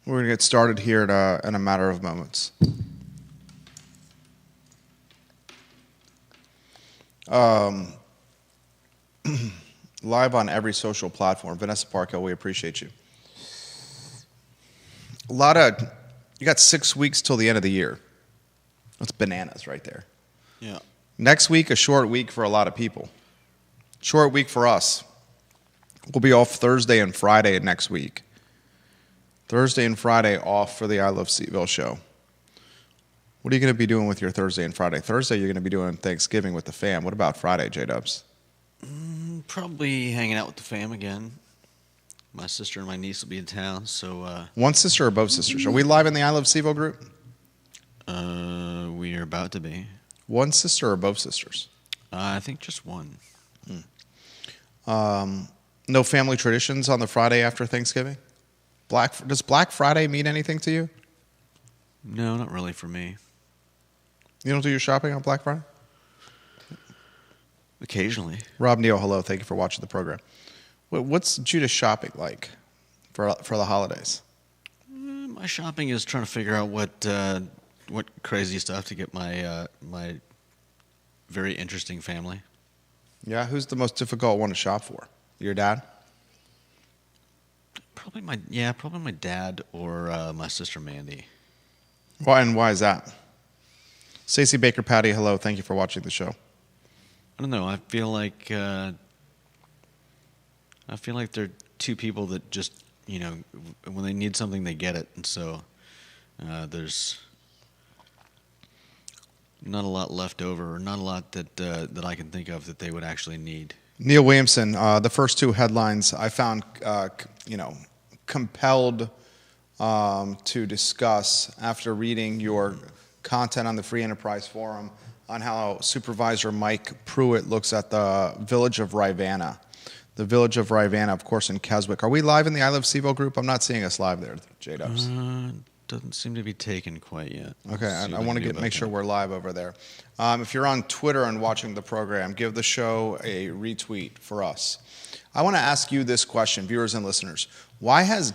We're going to get started here in a matter of moments. Live on every social platform. Vanessa Parkhill, we appreciate you. You got 6 weeks till the end of the year. That's bananas right there. Yeah. Next week, a short week for a lot of people. Short week for us. We'll be off Thursday and Friday next week. Thursday and Friday off for the I Love Seaville show. What are you going to be doing with your Thursday and Friday? Thursday, you're going to be doing Thanksgiving with the fam. What about Friday, J-Dubs? Probably hanging out with the fam again. My sister and my niece will be in town, so... One sister or both sisters? Are we live in the I Love Seaville group? We are about to be. One sister or both sisters? I think just one. No family traditions on the Friday after Thanksgiving? Does Black Friday mean anything to you? No, not really for me. You don't do your shopping on Black Friday? Occasionally. Rob Neal, hello. Thank you for watching the program. What's Judas shopping like for the holidays? My shopping is trying to figure out what crazy stuff to get my my very interesting family. Yeah, who's the most difficult one to shop for? Your dad? Probably my dad or my sister Mandy. Why is that? Stacey Baker Patty, hello. Thank you for watching the show. I don't know. I feel like they're two people that just, when they need something, they get it, and so there's not a lot left over, or not a lot that I can think of that they would actually need. Neil Williamson, the first two headlines I found, compelled to discuss after reading your content on the Free Enterprise Forum on how Supervisor Mike Pruitt looks at the village of Rivanna. The village of Rivanna, of course, in Keswick. Are we live in the I Love Seaville group? I'm not seeing us live there, J-Dubs. Doesn't seem to be taken quite yet. Okay, I want to make sure we're live over there. If you're on Twitter and watching the program, give the show a retweet for us. I want to ask you this question, viewers and listeners. Why has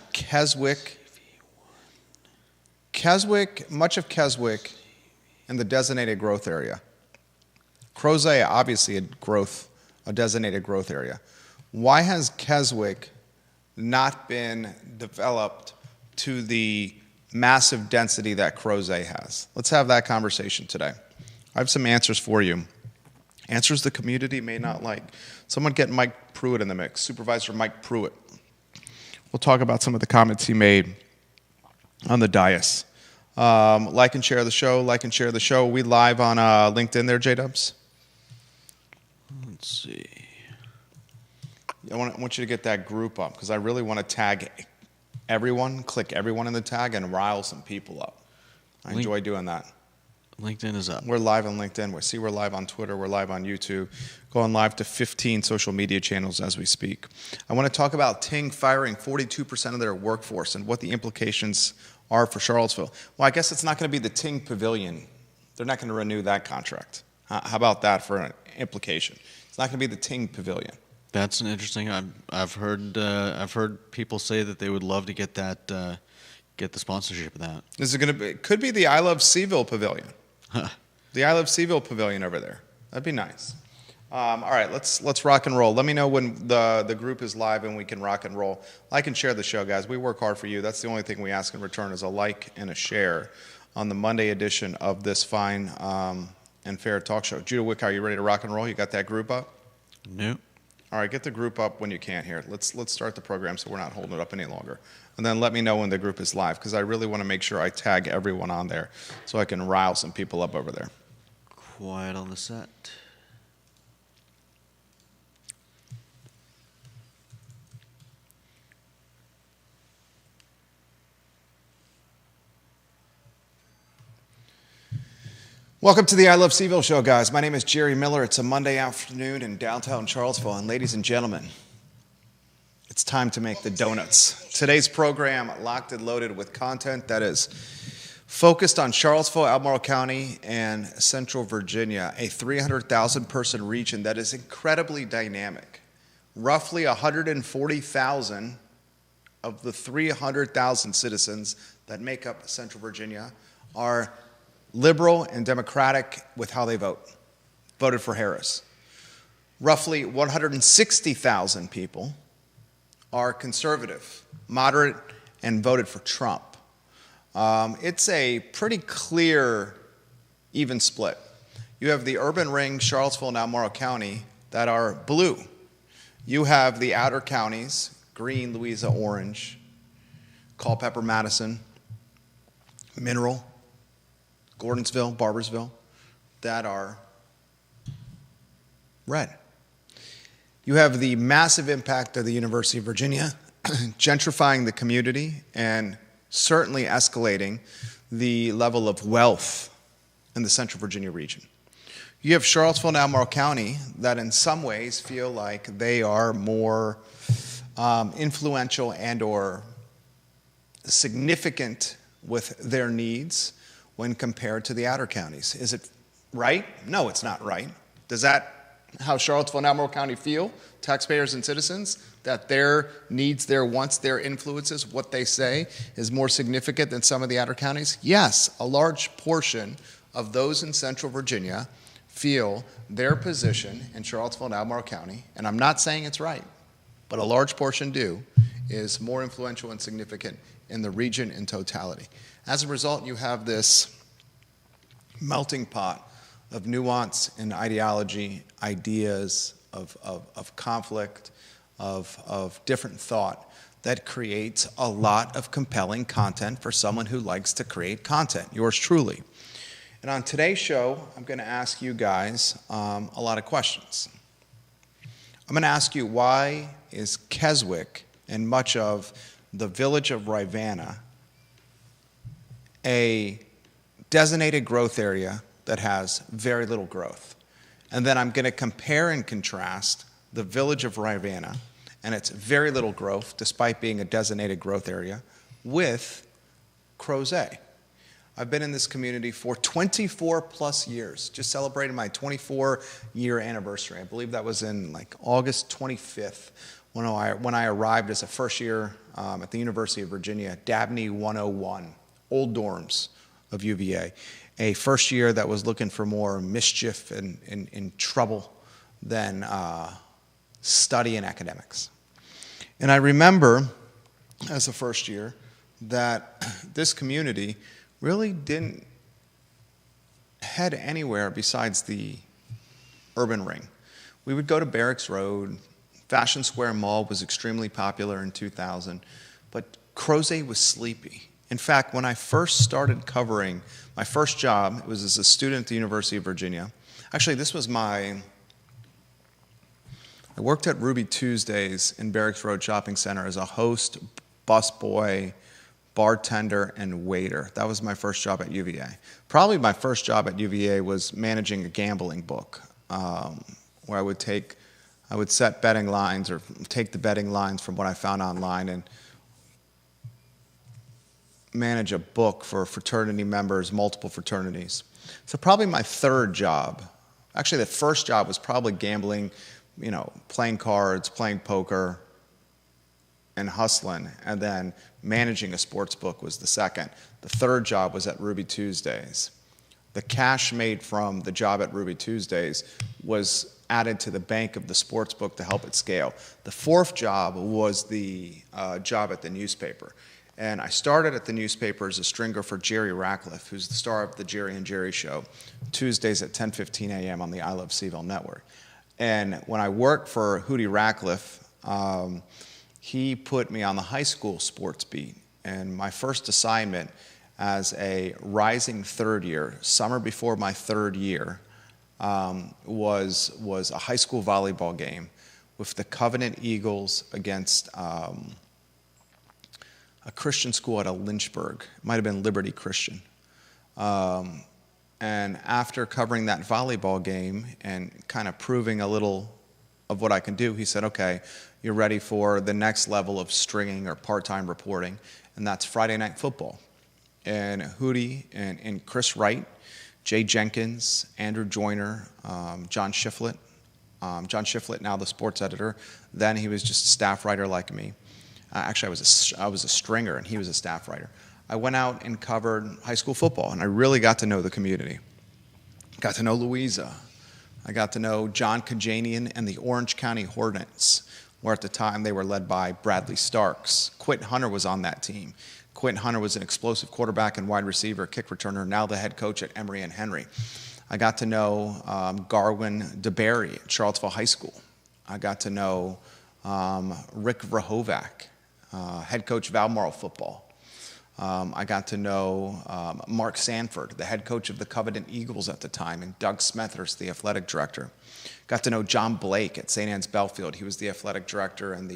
much of Keswick in the designated growth area, Crozet obviously a designated growth area, why has Keswick not been developed to the massive density that Crozet has? Let's have that conversation today. I have some answers for you. Answers the community may not like. Someone get Mike Pruitt in the mix, Supervisor Mike Pruitt. We'll talk about some of the comments he made on the dais. Like and share the show. We live on LinkedIn there, J-Dubs? Let's see. I want you to get that group up because I really want to tag everyone, click everyone in the tag, and rile some people up. I enjoy doing that. LinkedIn is up. We're live on LinkedIn. We're live on Twitter. We're live on YouTube. Going live to 15 social media channels as we speak. I want to talk about Ting firing 42% of their workforce and what the implications are for Charlottesville. Well, I guess it's not going to be the Ting Pavilion. They're not going to renew that contract. How about that for an implication? It's not going to be the Ting Pavilion. That's an interesting. I've heard people say that they would love to get that get the sponsorship of that. Is it going to be? It could be the I Love Seaville Pavilion. The I Love Seaville Pavilion over there. That'd be nice. All right, let's rock and roll. Let me know when the group is live and we can rock and roll. Like and share the show, guys. We work hard for you. That's the only thing we ask in return is a like and a share on the Monday edition of this fine and fair talk show. Judah Wick, are you ready to rock and roll? You got that group up? Nope. All right, get the group up when you can here. Let's start the program so we're not holding it up any longer. And then let me know when the group is live because I really want to make sure I tag everyone on there so I can rile some people up over there. Quiet on the set. Welcome to the I Love Seaville show, guys. My name is Jerry Miller. It's a Monday afternoon in downtown Charlottesville. And ladies and gentlemen, it's time to make the donuts. Today's program, locked and loaded with content that is focused on Charlottesville, Albemarle County, and Central Virginia, a 300,000 person region that is incredibly dynamic. Roughly 140,000 of the 300,000 citizens that make up Central Virginia are liberal and democratic with how they voted for Harris. Roughly 160,000 people are conservative, moderate, and voted for Trump. It's a pretty clear, even split. You have the urban ring, Charlottesville and Albemarle County, that are blue. You have the outer counties, Greene, Louisa, Orange, Culpeper, Madison, Mineral, Gordonsville, Barbersville, that are red. You have the massive impact of the University of Virginia, gentrifying the community and certainly escalating the level of wealth in the Central Virginia region. You have Charlottesville and Albemarle County that in some ways feel like they are more influential and or significant with their needs when compared to the outer counties. Is it right? No, it's not right. Does that how Charlottesville and Albemarle County feel, taxpayers and citizens, that their needs, their wants, their influences, what they say is more significant than some of the outer counties? Yes, a large portion of those in Central Virginia feel their position in Charlottesville and Albemarle County, and I'm not saying it's right, but a large portion do, is more influential and significant in the region in totality. As a result, you have this melting pot of nuance and ideology, ideas of conflict, of different thought that creates a lot of compelling content for someone who likes to create content, yours truly. And on today's show, I'm going to ask you guys a lot of questions. I'm going to ask you, why is Keswick and much of the village of Rivanna a designated growth area that has very little growth? And then I'm going to compare and contrast the village of Rivanna and its very little growth, despite being a designated growth area, with Crozet. I've been in this community for 24 plus years, just celebrated my 24-year anniversary. I believe that was in like August 25th when I arrived as a first year at the University of Virginia, Dabney 101, old dorms of UVA. A first year that was looking for more mischief and trouble than study and academics. And I remember as a first year that this community really didn't head anywhere besides the urban ring. We would go to Barracks Road. Fashion Square Mall was extremely popular in 2000, but Crozet was sleepy. In fact, when I first started covering my first job, it was as a student at the University of Virginia. Actually, I worked at Ruby Tuesdays in Barracks Road Shopping Center as a host, busboy, bartender, and waiter. That was my first job at UVA. Probably my first job at UVA was managing a gambling book, where I would set betting lines or take the betting lines from what I found online and manage a book for fraternity members, multiple fraternities. So probably my third job, actually the first job was probably gambling, playing cards, playing poker, and hustling, and then managing a sports book was the second. The third job was at Ruby Tuesdays. The cash made from the job at Ruby Tuesdays was added to the bank of the sports book to help it scale. The fourth job was the job at the newspaper. And I started at the newspaper as a stringer for Jerry Ratcliffe, who's the star of the Jerry and Jerry Show, Tuesdays at 10:15 a.m. on the I Love CVille network. And when I worked for Hootie Ratcliffe, he put me on the high school sports beat. And my first assignment as a rising third year, summer before my third year, was a high school volleyball game with the Covenant Eagles against a Christian school out of Lynchburg. It might have been Liberty Christian. And after covering that volleyball game and kind of proving a little of what I can do, he said, okay, you're ready for the next level of stringing or part-time reporting, and that's Friday Night Football. And Hootie and Chris Wright, Jay Jenkins, Andrew Joyner, John Shiflett now the sports editor, then he was just a staff writer like me, Actually, I was a stringer, and he was a staff writer. I went out and covered high school football, and I really got to know the community. Got to know Louisa. I got to know John Kajanian and the Orange County Hornets, where at the time they were led by Bradley Starks. Quentin Hunter was on that team. Quentin Hunter was an explosive quarterback and wide receiver, kick returner, now the head coach at Emory and Henry. I got to know Garwin DeBerry at Charlottesville High School. I got to know Rick Vrahovac, head coach Valmorel football. I got to know Mark Sanford, the head coach of the Covington Eagles at the time, and Doug Smethurst, the athletic director. Got to know John Blake at St. Anne's Belfield. He was the athletic director and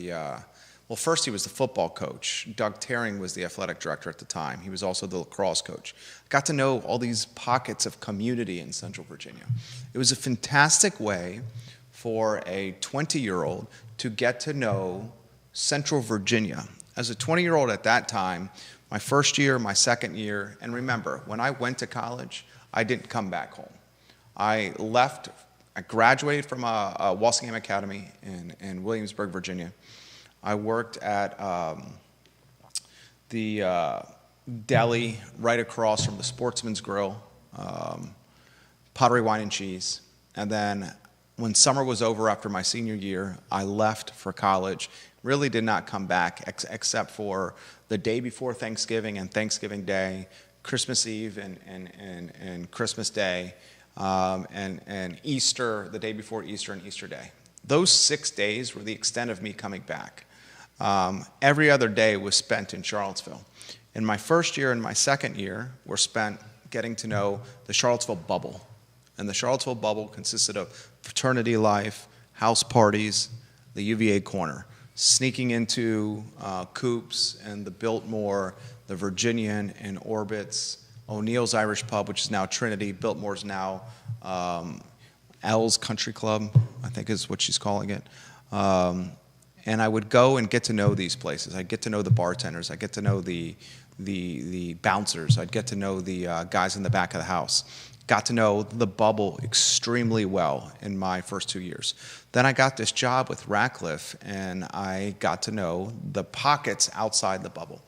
well, first he was the football coach. Doug Tearing was the athletic director at the time. He was also the lacrosse coach. Got to know all these pockets of community in Central Virginia. It was a fantastic way for a 20-year-old to get to know Central Virginia. As a 20-year-old at that time, my first year, my second year, and remember, when I went to college, I didn't come back home. I left, I graduated from Walsingham Academy in Williamsburg, Virginia. I worked at the deli right across from the Sportsman's Grill, Pottery Wine and Cheese. And then when summer was over after my senior year, I left for college. Really did not come back except for the day before Thanksgiving and Thanksgiving Day, Christmas Eve and Christmas Day, and Easter, the day before Easter and Easter Day. Those 6 days were the extent of me coming back. Every other day was spent in Charlottesville. In my first year and my second year were spent getting to know the Charlottesville bubble. And the Charlottesville bubble consisted of fraternity life, house parties, the UVA corner, sneaking into Coops and the Biltmore, the Virginian and Orbit's, O'Neill's Irish Pub, which is now Trinity. Biltmore's now L's Country Club, I think is what she's calling it. And I would go and get to know these places. I'd get to know the bartenders. I'd get to know the bouncers. I'd get to know the guys in the back of the house. Got to know the bubble extremely well in my first 2 years. Then I got this job with Radcliffe, and I got to know the pockets outside the bubble.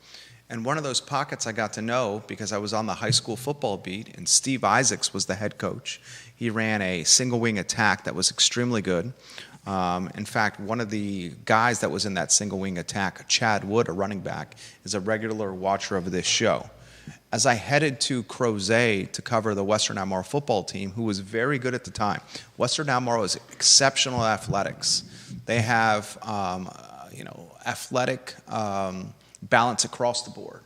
And one of those pockets I got to know because I was on the high school football beat, and Steve Isaacs was the head coach. He ran a single-wing attack that was extremely good. In fact, one of the guys that was in that single-wing attack, Chad Wood, a running back, is a regular watcher of this show. As I headed to Crozet to cover the Western Albemarle football team, who was very good at the time, Western Albemarle is exceptional athletics. They have, athletic balance across the board.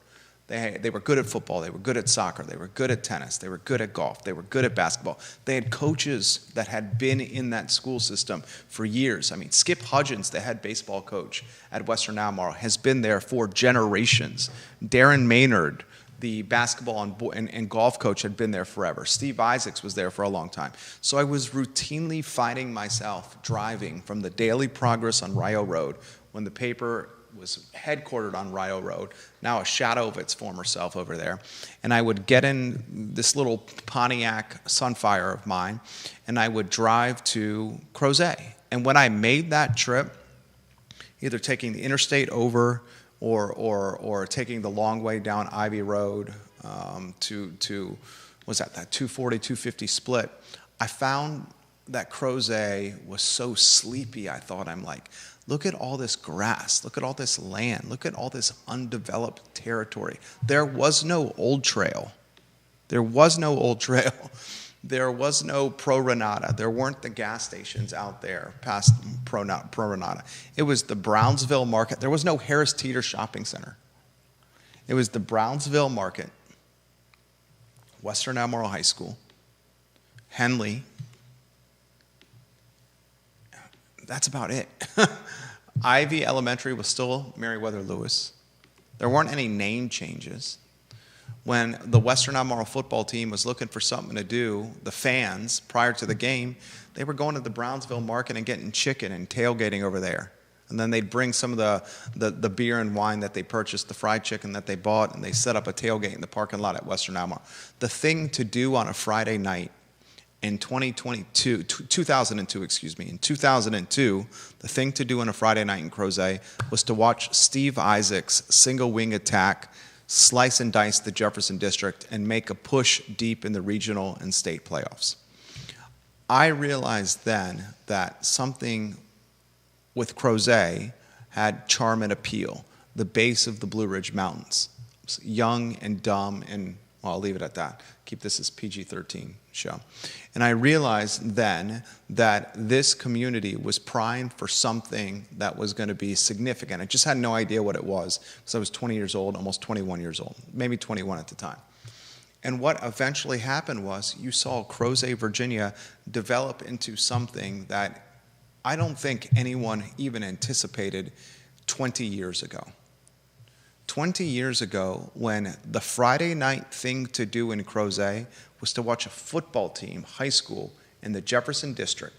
They were good at football. They were good at soccer. They were good at tennis. They were good at golf. They were good at basketball. They had coaches that had been in that school system for years. I mean, Skip Hudgens, the head baseball coach at Western Albemarle, has been there for generations. Darren Maynard, the basketball and golf coach, had been there forever. Steve Isaacs was there for a long time. So I was routinely finding myself driving from the Daily Progress on Rio Road when the paper was headquartered on Rio Road, now a shadow of its former self over there. And I would get in this little Pontiac Sunfire of mine, and I would drive to Crozet. And when I made that trip, either taking the interstate over or taking the long way down Ivy Road to what's that 240, 250 split, I found that Crozet was so sleepy. I thought, I'm like, look at all this grass, look at all this land, look at all this undeveloped territory. There was no old trail. There was no old trail. There was no Pro Renata. There weren't the gas stations out there past Pro Renata. It was the Brownsville Market. There was no Harris Teeter Shopping Center. It was the Brownsville Market, Western Albemarle High School, Henley. That's about it. Ivy Elementary was still Meriwether Lewis. There weren't any name changes. When the Western Albemarle football team was looking for something to do, the fans, prior to the game, they were going to the Brownsville Market and getting chicken and tailgating over there. And then they'd bring some of the beer and wine that they purchased, the fried chicken that they bought, and they set up a tailgate in the parking lot at Western Albemarle. The thing to do on a Friday night in 2002, excuse me, in 2002, the thing to do on a Friday night in Crozet was to watch Steve Isaacs' single wing attack slice and dice the Jefferson District and make a push deep in the regional and state playoffs. I realized then that something with Crozet had charm and appeal, the base of the Blue Ridge Mountains. It was young and dumb, and well, I'll leave it at that. Keep this as PG-13 show. And I realized then that this community was primed for something that was going to be significant. I just had no idea what it was because I was 20 years old, almost 21 years old, maybe 21 at the time. And what eventually happened was you saw Crozet, Virginia develop into something that I don't think anyone even anticipated 20 years ago. 20 years ago, when the Friday night thing to do in Crozet was to watch a football team, high school, in the Jefferson District,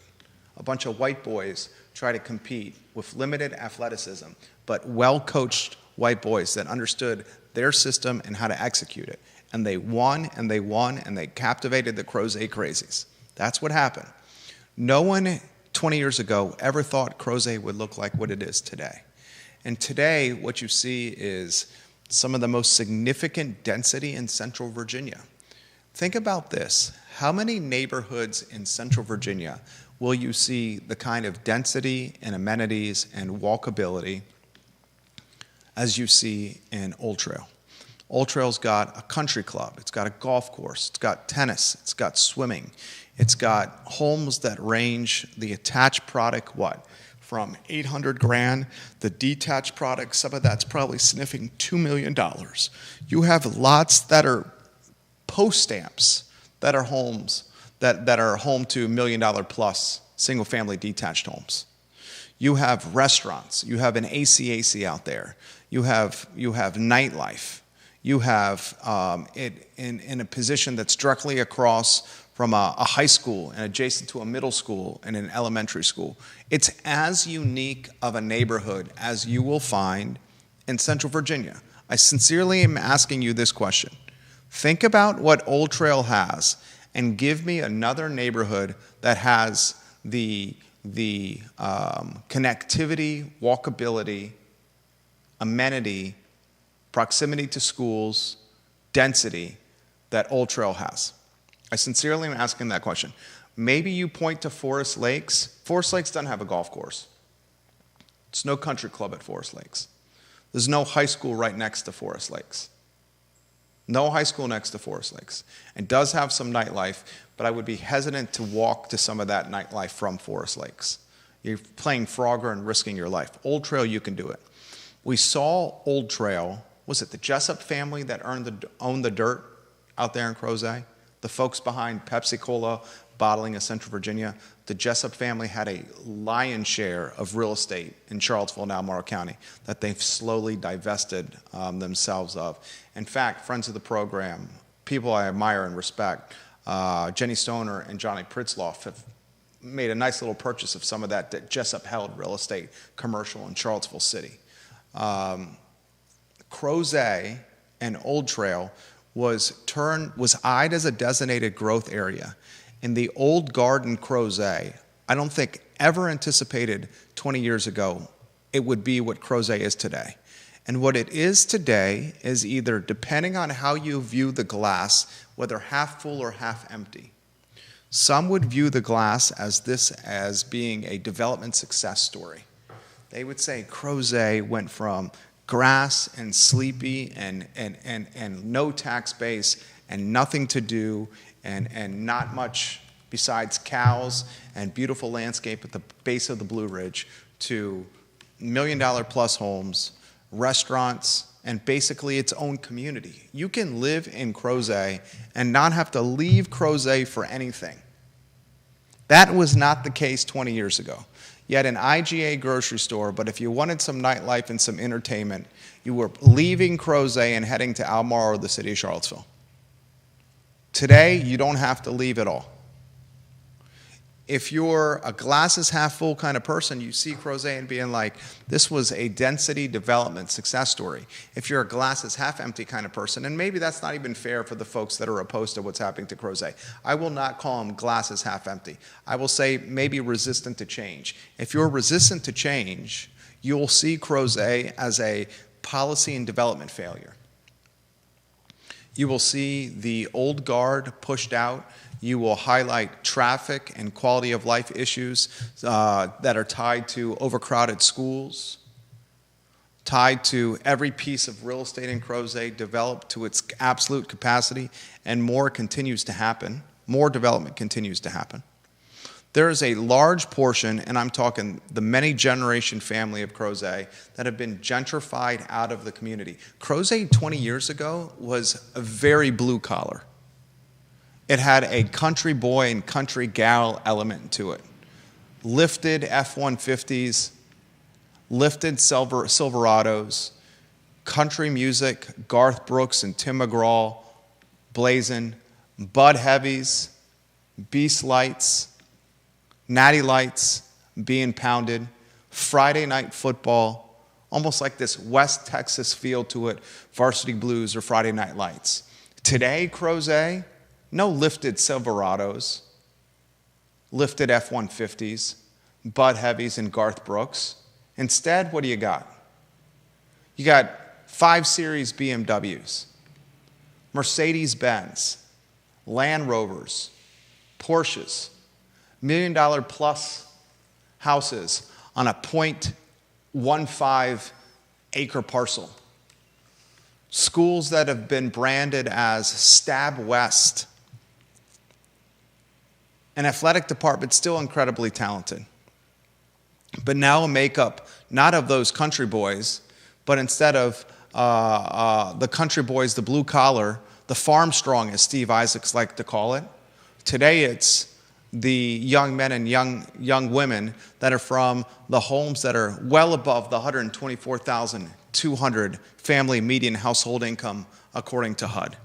a bunch of white boys try to compete with limited athleticism, but well-coached white boys that understood their system and how to execute it. And they won, and they won, and they captivated the Crozet crazies. That's what happened. No one 20 years ago ever thought Crozet would look like what it is today. And today, what you see is some of the most significant density in Central Virginia. Think about this. How many neighborhoods in Central Virginia will you see the kind of density and amenities and walkability as you see in Old Trail? Old Trail's got a country club, it's got a golf course, it's got tennis, it's got swimming, it's got homes that range the attached product, what? From $800,000, the detached product, some of that's probably sniffing $2 million. You have lots that are post stamps that are homes that are home to $1 million plus single family detached homes. You have restaurants, you have an ACAC out there, you have nightlife. You have it in a position that's directly across from a high school and adjacent to a middle school and an elementary school. It's as unique of a neighborhood as you will find in Central Virginia. I sincerely am asking you this question. Think about what Old Trail has and give me another neighborhood that has the connectivity, walkability, amenity, proximity to schools, density that Old Trail has. I sincerely am asking that question. Maybe you point to Forest Lakes. Forest Lakes doesn't have a golf course. There's no country club at Forest Lakes. There's no high school right next to Forest Lakes. No high school next to Forest Lakes. It does have some nightlife, but I would be hesitant to walk to some of that nightlife from Forest Lakes. You're playing Frogger and risking your life. Old Trail, you can do it. We saw Old Trail. Was it the Jessup family that owned the dirt out there in Crozet? The folks behind Pepsi Cola bottling of Central Virginia. The Jessup family had a lion's share of real estate in Charlottesville and Albemarle County that they've slowly divested themselves of. In fact, friends of the program, people I admire and respect, Jenny Stoner and Johnny Pritzloff have made a nice little purchase of some of that Jessup held real estate commercial in Charlottesville City. Crozet and Old Trail was eyed as a designated growth area. In the old garden Crozet, I don't think ever anticipated 20 years ago it would be what Crozet is today. And what it is today is either, depending on how you view the glass, whether half full or half empty. Some would view the glass as being a development success story. They would say Crozet went from grass and sleepy and no tax base and nothing to do and not much besides cows and beautiful landscape at the base of the Blue Ridge to $1 million plus homes, restaurants, and basically its own community. You can live in Crozet and not have to leave Crozet for anything. That was not the case 20 years ago. You had an IGA grocery store, but if you wanted some nightlife and some entertainment, you were leaving Crozet and heading to Albemarle or the city of Charlottesville. Today, you don't have to leave at all. If you're a glasses half full kind of person, you see Crozet and being like, this was a density development success story. If you're a glasses half empty kind of person, and maybe that's not even fair for the folks that are opposed to what's happening to Crozet. I will not call them glasses half empty. I will say maybe resistant to change. If you're resistant to change, you'll see Crozet as a policy and development failure. You will see the old guard pushed out. You will highlight traffic and quality of life issues that are tied to overcrowded schools, tied to every piece of real estate in Crozet developed to its absolute capacity, and more continues to happen. More development continues to happen. There is a large portion, and I'm talking the many-generation family of Crozet, that have been gentrified out of the community. Crozet 20 years ago was a very blue-collar. It had a country boy and country gal element to it. Lifted F-150s, lifted Silverados, country music, Garth Brooks and Tim McGraw blazing, Bud Heavies, Beast Lights, Natty Lights being pounded, Friday night football, almost like this West Texas feel to it, Varsity Blues or Friday Night Lights. Today, Crozet, no lifted Silverados, lifted F-150s, Bud Heavies, and Garth Brooks. Instead, what do you got? You got 5 Series BMWs, Mercedes-Benz, Land Rovers, Porsches, $1 million plus houses on a 0.15 acre parcel. Schools that have been branded as Stab West. An athletic department still incredibly talented. But now a makeup not of those country boys, but instead of the country boys, the blue collar, the farm strong, as Steve Isaacs liked to call it. Today it's the young men and young women that are from the homes that are well above the $124,200 family median household income, according to HUD.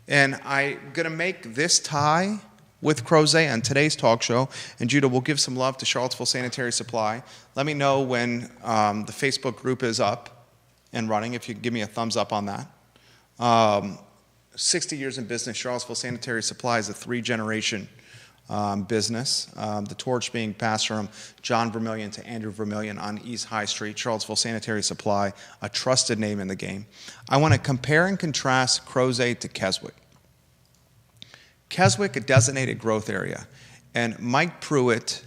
And I'm going to make this tie with Crozet on today's talk show. And Judah, we'll give some love to Charlottesville Sanitary Supply. Let me know when the Facebook group is up and running, if you could give me a thumbs up on that. 60 years in business, Charlottesville Sanitary Supply is a 3-generation business. The torch being passed from John Vermillion to Andrew Vermillion on East High Street. Charlottesville Sanitary Supply, a trusted name in the game. I want to compare and contrast Crozet to Keswick. Keswick, a designated growth area. And Mike Pruitt,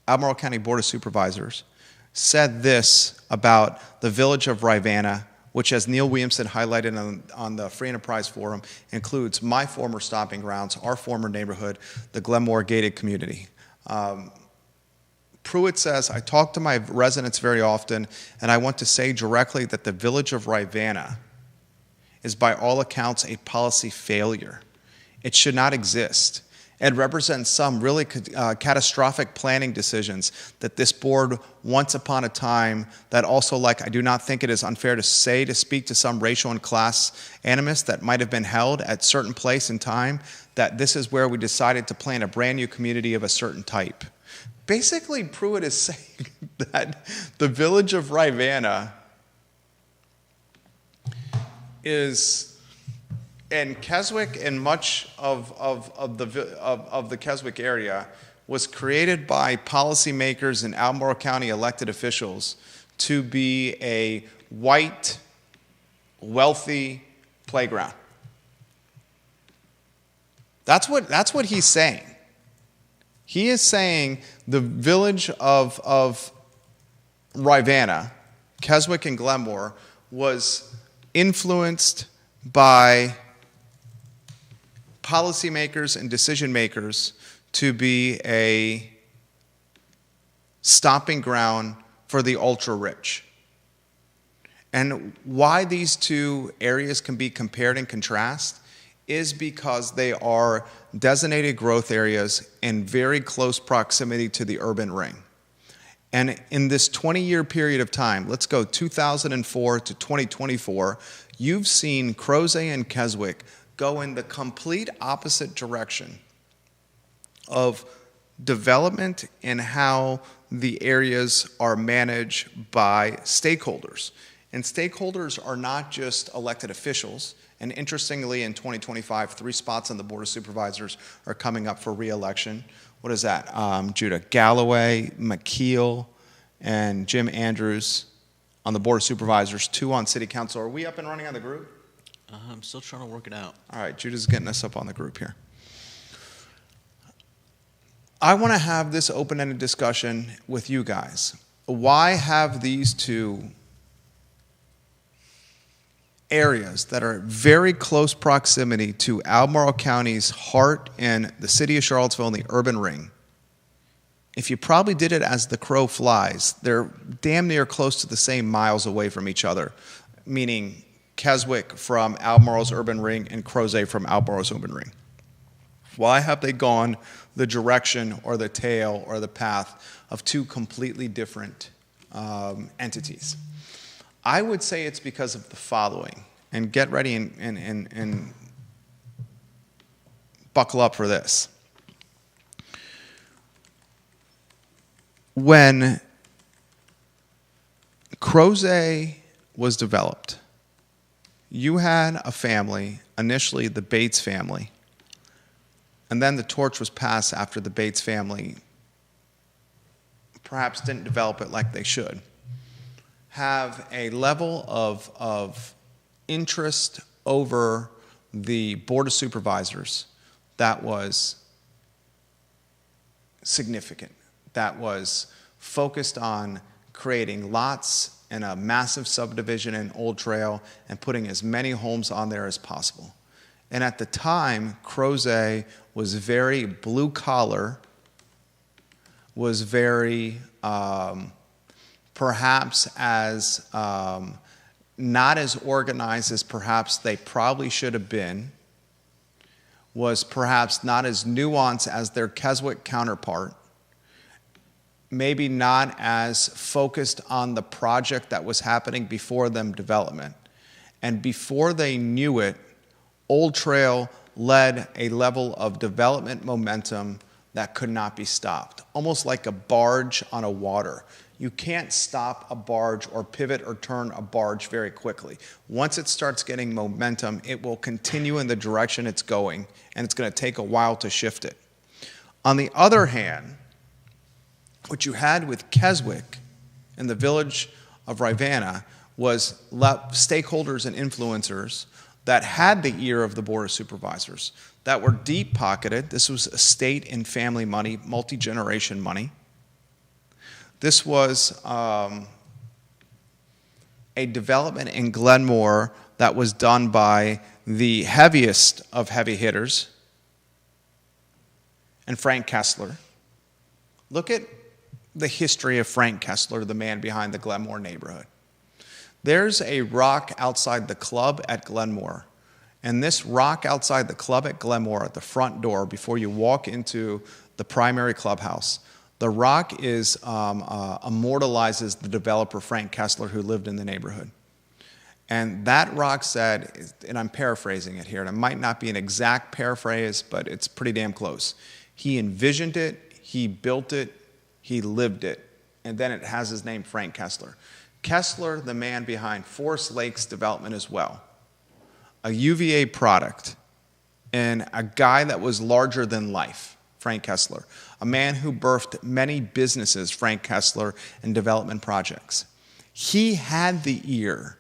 Albemarle County Board of Supervisors, said this about the village of Rivanna, which, as Neil Williamson highlighted on the Free Enterprise Forum, includes my former stomping grounds, our former neighborhood, the Glenmore gated community. Pruitt says, I talk to my residents very often, and I want to say directly that the village of Rivanna is by all accounts a policy failure. It should not exist. It represents some really catastrophic planning decisions that this board, once upon a time, that also, like, I do not think it is unfair to say, to speak to some racial and class animus that might have been held at certain place and time, that this is where we decided to plan a brand new community of a certain type. Basically, Pruitt is saying that the village of Rivanna is... And Keswick and much of the Keswick area was created by policymakers and Albemarle County elected officials to be a white, wealthy playground. That's what he's saying. He is saying the village of Rivanna, Keswick and Glenmore, was influenced by policymakers and decision makers to be a stomping ground for the ultra-rich. And why these two areas can be compared and contrasted is because they are designated growth areas in very close proximity to the urban ring. And in this 20-year period of time, let's go 2004 to 2024, you've seen Crozet and Keswick go in the complete opposite direction of development and how the areas are managed by stakeholders. And stakeholders are not just elected officials. And interestingly, in 2025, 3 spots on the Board of Supervisors are coming up for re-election. What is that? Judah Galloway, McKeel, and Jim Andrews on the Board of Supervisors, 2 on City Council. Are we up and running on the group? I'm still trying to work it out. All right, Judah's getting us up on the group here. I want to have this open-ended discussion with you guys. Why have these 2 areas that are very close proximity to Albemarle County's heart and the city of Charlottesville and the urban ring? If you probably did it as the crow flies, they're damn near close to the same miles away from each other, meaning Keswick from Albemarle's urban ring and Crozet from Albemarle's urban ring. Why have they gone the direction or the tail or the path of 2 completely different entities? I would say it's because of the following, and get ready and buckle up for this. When Crozet was developed, you had a family, initially the Bates family, and then the torch was passed after the Bates family perhaps didn't develop it like they should, have a level of interest over the Board of Supervisors that was significant, that was focused on creating lots in a massive subdivision in Old Trail and putting as many homes on there as possible. And at the time, Crozet was very blue-collar, was very perhaps as not as organized as perhaps they probably should have been, was perhaps not as nuanced as their Keswick counterpart, maybe not as focused on the project that was happening before them development. And before they knew it, Old Trail led a level of development momentum that could not be stopped, almost like a barge on a water. You can't stop a barge or pivot or turn a barge very quickly. Once it starts getting momentum, it will continue in the direction it's going, and it's going to take a while to shift it. On the other hand, what you had with Keswick in the village of Rivanna was stakeholders and influencers that had the ear of the Board of Supervisors, that were deep-pocketed. This was estate and family money, multi-generation money. This was a development in Glenmore that was done by the heaviest of heavy hitters, and Frank Kessler. Look at the history of Frank Kessler, the man behind the Glenmore neighborhood. There's a rock outside the club at Glenmore. And this rock outside the club at Glenmore at the front door before you walk into the primary clubhouse, the rock is immortalizes the developer Frank Kessler who lived in the neighborhood. And that rock said, and I'm paraphrasing it here, and it might not be an exact paraphrase, but it's pretty damn close. He envisioned it, he built it, he lived it, and then it has his name, Frank Kessler. Kessler, the man behind Forest Lakes development as well, a UVA product, and a guy that was larger than life, Frank Kessler, a man who birthed many businesses, Frank Kessler, and development projects. He had the ear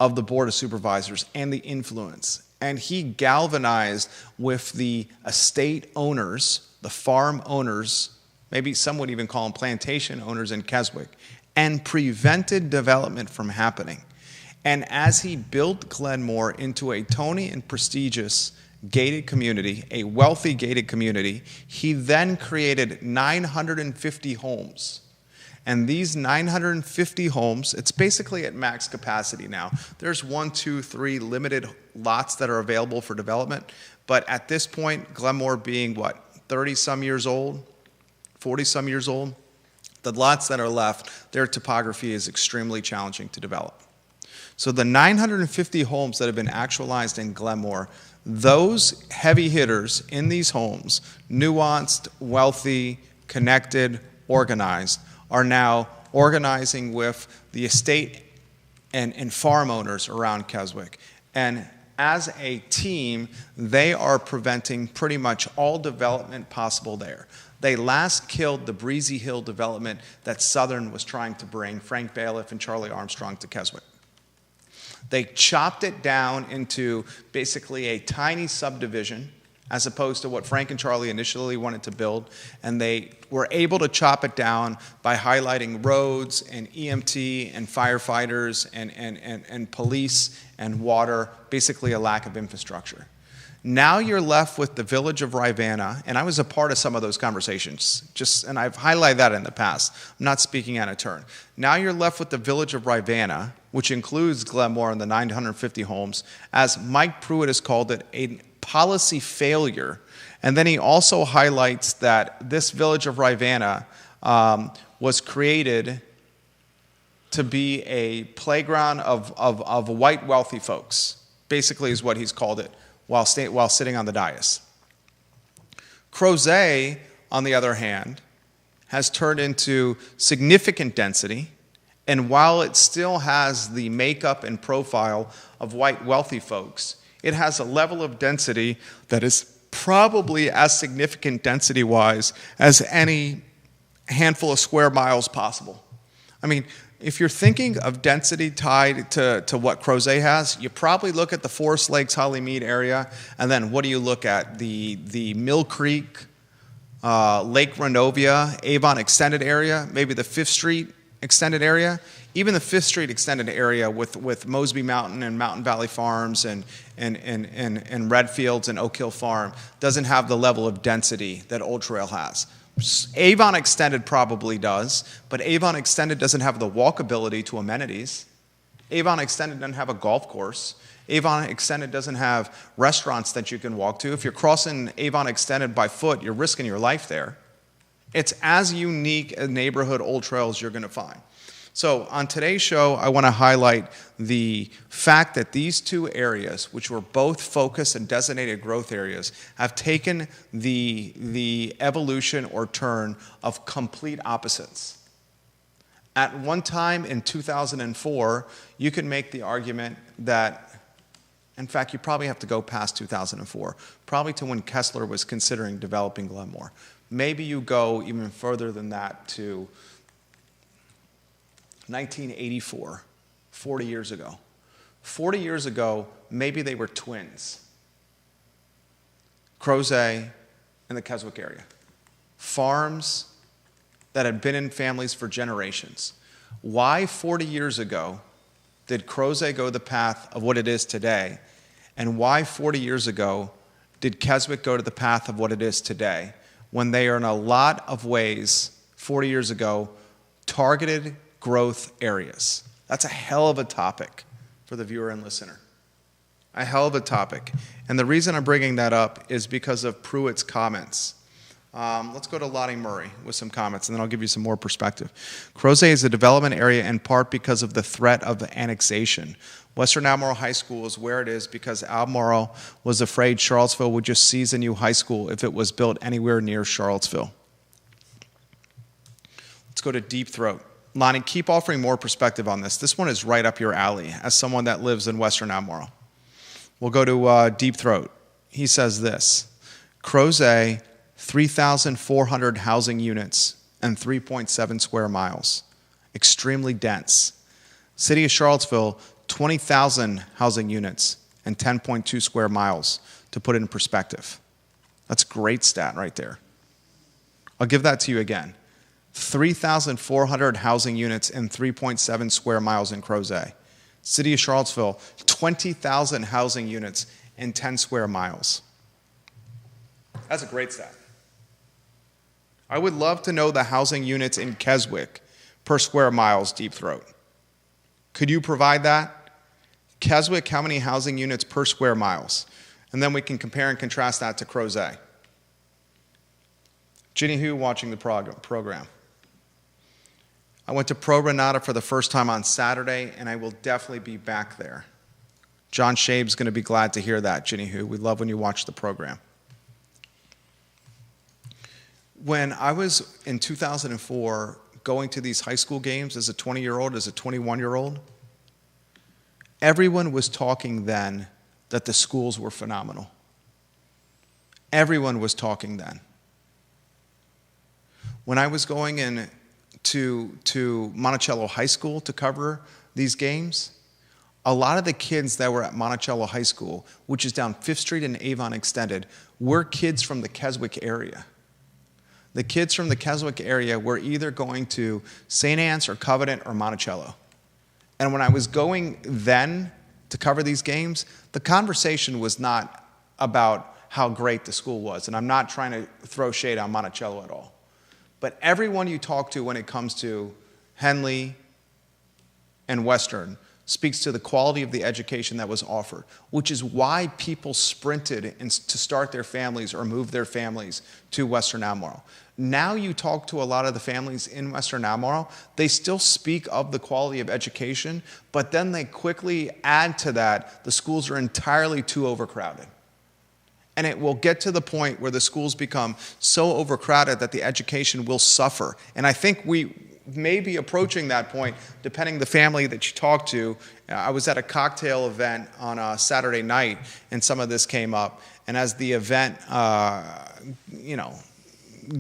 of the Board of Supervisors and the influence, and he galvanized with the estate owners, the farm owners, maybe some would even call them plantation owners in Keswick, and prevented development from happening. And as he built Glenmore into a Tony and prestigious gated community, a wealthy gated community, he then created 950 homes. And these 950 homes, it's basically at max capacity now. There's 1, 2, 3 limited lots that are available for development. But at this point, Glenmore being, 30-some years old, 40-some years old, the lots that are left, their topography is extremely challenging to develop. So the 950 homes that have been actualized in Glenmore, those heavy hitters in these homes, nuanced, wealthy, connected, organized, are now organizing with the estate and farm owners around Keswick. And as a team, they are preventing pretty much all development possible there. They last killed the Breezy Hill development that Southern was trying to bring Frank Bailiff and Charlie Armstrong to Keswick. They chopped it down into basically a tiny subdivision as opposed to what Frank and Charlie initially wanted to build, and they were able to chop it down by highlighting roads and EMT and firefighters and police and water, basically a lack of infrastructure. Now you're left with the village of Rivanna, and I was a part of some of those conversations, and I've highlighted that in the past. I'm not speaking out of turn. Now you're left with the village of Rivanna, which includes Glenmore and the 950 homes, as Mike Pruitt has called it, a policy failure. And then he also highlights that this village of Rivanna was created to be a playground of white wealthy folks, basically is what he's called it, while sitting on the dais. Crozet, on the other hand, has turned into significant density, and while it still has the makeup and profile of white wealthy folks, it has a level of density that is probably as significant density-wise as any handful of square miles possible. I mean, if you're thinking of density tied to what Crozet has, you probably look at the Forest Lakes, Hollymead area, and then what do you look at? The Mill Creek, Lake Renovia, Avon extended area, maybe the 5th Street extended area. Even the 5th Street extended area with Mosby Mountain and Mountain Valley Farms and Redfields and Oak Hill Farm doesn't have the level of density that Old Trail has. Avon Extended probably does, but Avon Extended doesn't have the walkability to amenities. Avon Extended doesn't have a golf course. Avon Extended doesn't have restaurants that you can walk to. If you're crossing Avon Extended by foot, you're risking your life there. It's as unique a neighborhood Old Trail as you're going to find. So on today's show, I want to highlight the fact that these two areas, which were both focused and designated growth areas, have taken the evolution or turn of complete opposites. At one time in 2004, you could make the argument that, in fact, you probably have to go past 2004, probably to when Kessler was considering developing Glenmore. Maybe you go even further than that to 1984, 40 years ago. 40 years ago, maybe they were twins. Crozet and the Keswick area. Farms that had been in families for generations. Why 40 years ago did Crozet go the path of what it is today? And why 40 years ago did Keswick go to the path of what it is today? When they are in a lot of ways, 40 years ago, targeted growth areas. That's a hell of a topic for the viewer and listener. A hell of a topic. And the reason I'm bringing that up is because of Pruitt's comments. Let's go to Lottie Murray with some comments, and then I'll give you some more perspective. Crozet is a development area in part because of the threat of annexation. Western Albemarle High School is where it is because Albemarle was afraid Charlottesville would just seize a new high school if it was built anywhere near Charlottesville. Let's go to Deep Throat. Lonnie, keep offering more perspective on this. This one is right up your alley as someone that lives in Western Albemarle. We'll go to Deep Throat. He says this: Crozet, 3,400 housing units and 3.7 square miles. Extremely dense. City of Charlottesville, 20,000 housing units and 10.2 square miles, to put it in perspective. That's a great stat right there. I'll give that to you again. 3,400 housing units and 3.7 square miles in Crozet. City of Charlottesville, 20,000 housing units and 10 square miles. That's a great stat. I would love to know the housing units in Keswick per square miles, Deep Throat. Could you provide that? Keswick, how many housing units per square miles? And then we can compare and contrast that to Crozet. Ginny Hu watching the program. I went to Pro Renata for the first time on Saturday, and I will definitely be back there. John Shabe's going to be glad to hear that, Ginny Who. We love when you watch the program. When I was in 2004 going to these high school games as a 20-year-old, as a 21-year-old, everyone was talking then that the schools were phenomenal. Everyone was talking then. When I was going in to Monticello High School to cover these games, a lot of the kids that were at Monticello High School, which is down 5th Street and Avon Extended, were kids from the Keswick area. The kids from the Keswick area were either going to St. Anne's or Covenant or Monticello. And when I was going then to cover these games, the conversation was not about how great the school was. And I'm not trying to throw shade on Monticello at all. But everyone you talk to when it comes to Henley and Western speaks to the quality of the education that was offered, which is why people sprinted to start their families or move their families to Western Albemarle. Now you talk to a lot of the families in Western Albemarle, they still speak of the quality of education, but then they quickly add to that, the schools are entirely too overcrowded. And it will get to the point where the schools become so overcrowded that the education will suffer. And I think we may be approaching that point, depending the family that you talk to. I was at a cocktail event on a Saturday night, and some of this came up. And as the event,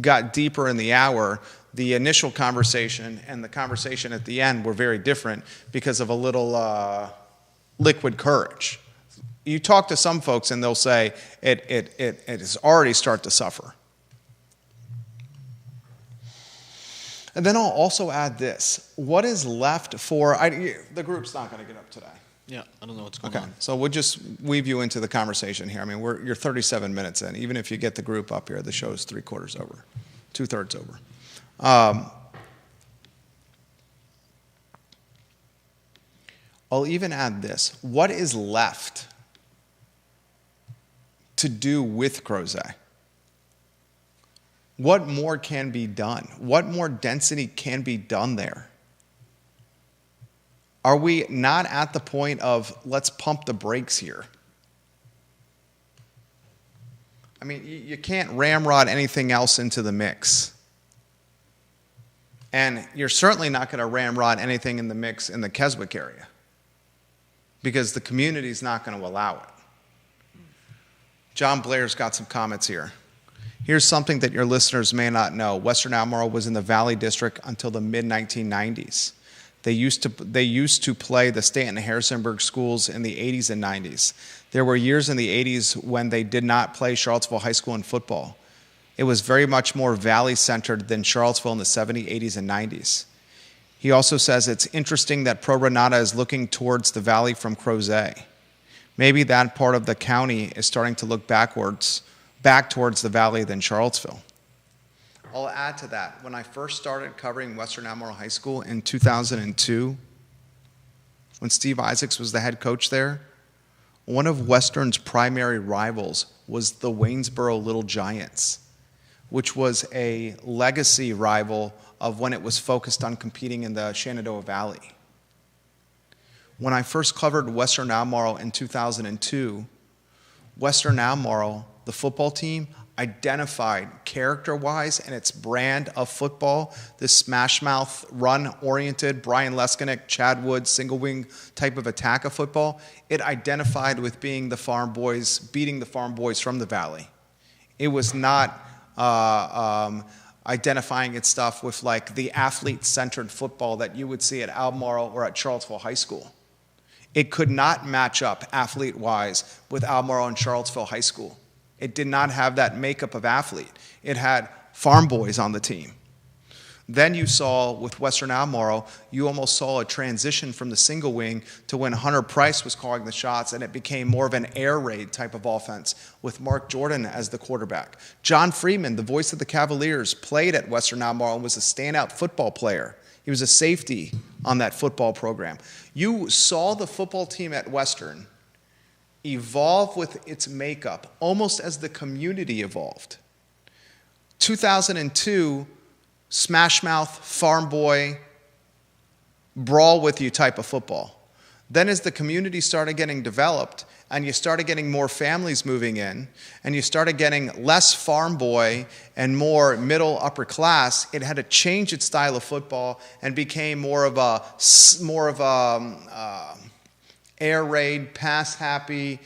got deeper in the hour, the initial conversation and the conversation at the end were very different because of a little liquid courage. You talk to some folks and they'll say it has already started to suffer. And then I'll also add this. What is left for, the group's not going to get up today. Yeah, I don't know what's going on. So we'll just weave you into the conversation here. I mean, you're 37 minutes in. Even if you get the group up here, the show's 3/4 over, 2/3 over. I'll even add this. What is left to do with Crozet? What more can be done? What more density can be done there? Are we not at the point of let's pump the brakes here? I mean, you can't ramrod anything else into the mix. And you're certainly not going to ramrod anything in the mix in the Keswick area because the community's not going to allow it. John Blair's got some comments here. Here's something that your listeners may not know. Western Albemarle was in the Valley District until the mid-1990s. They used to play the Stanton Harrisonburg schools in the 80s and 90s. There were years in the 80s when they did not play Charlottesville High School in football. It was very much more Valley-centered than Charlottesville in the 70s, 80s, and 90s. He also says it's interesting that Pro Granada is looking towards the Valley from Crozet. Maybe that part of the county is starting to look back towards the Valley than Charlottesville. I'll add to that. When I first started covering Western Albemarle High School in 2002, when Steve Isaacs was the head coach there, one of Western's primary rivals was the Waynesboro Little Giants, which was a legacy rival of when it was focused on competing in the Shenandoah Valley. When I first covered Western Albemarle in 2002, Western Albemarle, the football team, identified character-wise and its brand of football, this smash-mouth, run-oriented, Brian Leskinek, Chad Woods, single-wing type of attack of football. It identified with being the farm boys, beating the farm boys from the Valley. It was not identifying its stuff with like the athlete-centered football that you would see at Albemarle or at Charlottesville High School. It could not match up athlete-wise with Albemarle and Charlottesville High School. It did not have that makeup of athlete. It had farm boys on the team. Then you saw, with Western Albemarle, you almost saw a transition from the single wing to when Hunter Price was calling the shots, and it became more of an air raid type of offense with Mark Jordan as the quarterback. John Freeman, the voice of the Cavaliers, played at Western Albemarle and was a standout football player. He was a safety on that football program. You saw the football team at Western evolve with its makeup almost as the community evolved. 2002, smash mouth, farm boy, brawl with you type of football. Then as the community started getting developed and you started getting more families moving in and you started getting less farm boy and more middle upper class, it had to change its style of football and became more of a air raid, pass happy,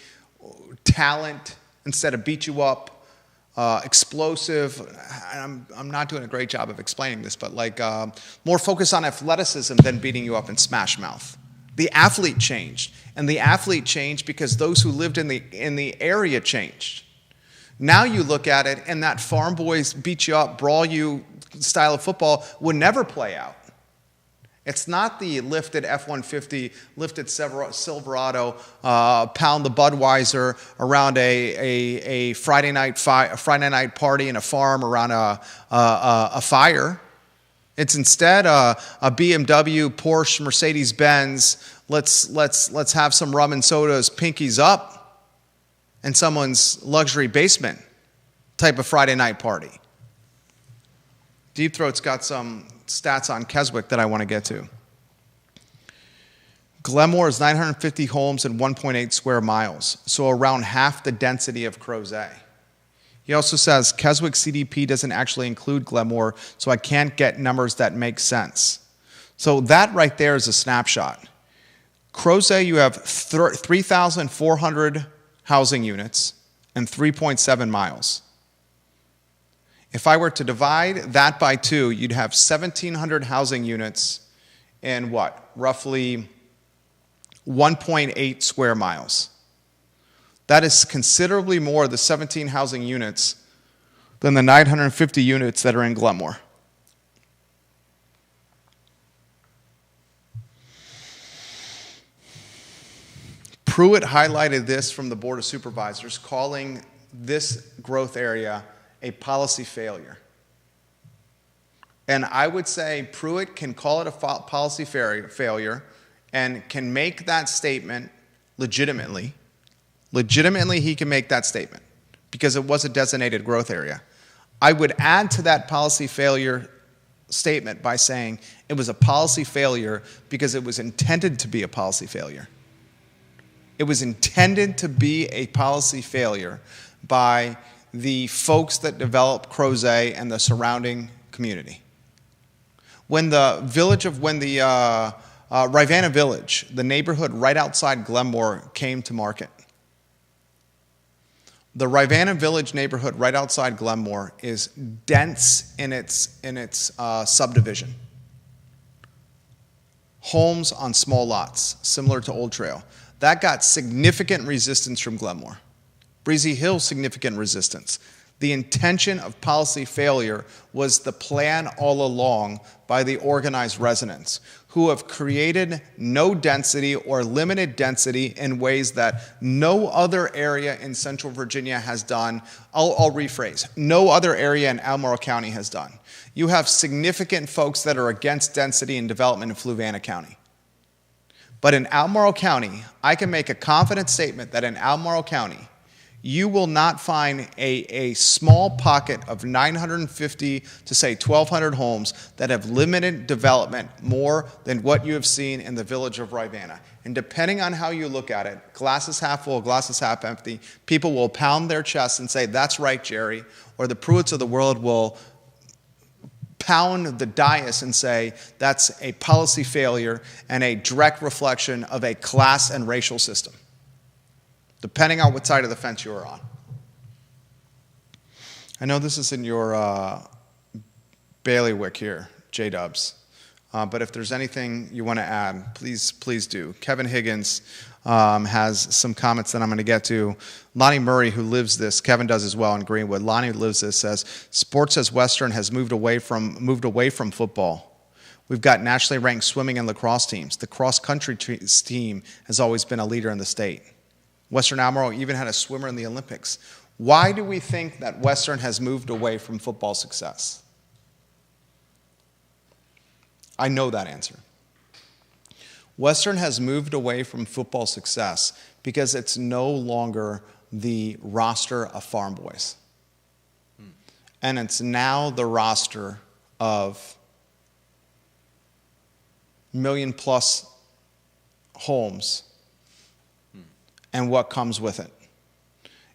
talent instead of beat you up, explosive. I'm not doing a great job of explaining this, but like more focus on athleticism than beating you up in smash mouth. The athlete changed, and the athlete changed because those who lived in the area changed. Now you look at it, and that farm boys beat you up, brawl you style of football would never play out. It's not the lifted F-150, lifted Silverado, pound the Budweiser around a Friday night party in a farm around a fire. It's instead a BMW, Porsche, Mercedes-Benz. Let's have some rum and sodas, pinkies up, in someone's luxury basement type of Friday night party. Deep Throat's got some stats on Keswick that I want to get to. Glenmore is 950 homes and 1.8 square miles, so around half the density of Crozet. He also says Keswick CDP doesn't actually include Glenmore, so I can't get numbers that make sense. So that right there is a snapshot. Crozet, you have 3,400 housing units and 3.7 miles. If I were to divide that by 2, you'd have 1,700 housing units and what? Roughly 1.8 square miles. That is considerably more, the 17 housing units, than the 950 units that are in Glenmore. Pruitt highlighted this from the Board of Supervisors, calling this growth area a policy failure. And I would say Pruitt can call it a policy failure and can make that statement legitimately. Legitimately, he can make that statement because it was a designated growth area. I would add to that policy failure statement by saying it was a policy failure because it was intended to be a policy failure. It was intended to be a policy failure by the folks that developed Crozet and the surrounding community. When the Rivanna Village, the neighborhood right outside Glenmore, came to market, the Rivanna Village neighborhood right outside Glenmore is dense in its subdivision. Homes on small lots, similar to Old Trail. That got significant resistance from Glenmore. Breezy Hill, significant resistance. The intention of policy failure was the plan all along by the organized residents who have created no density or limited density in ways that no other area in Central Virginia has done. I'll rephrase. No other area in Albemarle County has done. You have significant folks that are against density and development in Fluvanna County. But in Albemarle County, I can make a confident statement that in Albemarle County, you will not find a small pocket of 950 to say 1,200 homes that have limited development more than what you have seen in the village of Rivanna. And depending on how you look at it, glass is half full, glass is half empty, people will pound their chests and say, that's right, Jerry, or the Pruitts of the world will pound the dais and say, that's a policy failure and a direct reflection of a class and racial system, depending on what side of the fence you're on. I know this is in your bailiwick here, J-Dubs, but if there's anything you want to add, please do. Kevin Higgins has some comments that I'm going to get to. Lonnie Murray, who lives this, Kevin does as well in Greenwood. Lonnie lives this, says, Sports as Western has moved away from football. We've got nationally ranked swimming and lacrosse teams. The cross-country team has always been a leader in the state. Western Albemarle even had a swimmer in the Olympics. Why do we think that Western has moved away from football success? I know that answer. Western has moved away from football success because it's no longer the roster of farm boys. And it's now the roster of million-plus homes and what comes with it.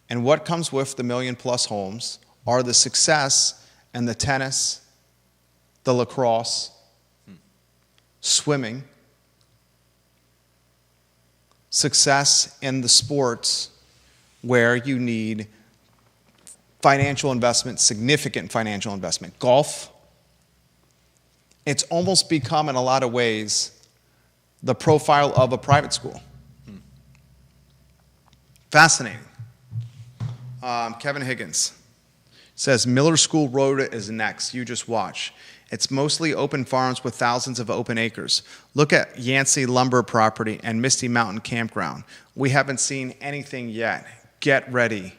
And what comes with the million-plus homes are the success in the tennis, the lacrosse, swimming, success in the sports where you need financial investment, significant financial investment. Golf, it's almost become in a lot of ways the profile of a private school. Fascinating. Kevin Higgins says Miller School Road is next. You just watch. It's mostly open farms with thousands of open acres. Look at Yancey Lumber Property and Misty Mountain Campground. We haven't seen anything yet. Get ready,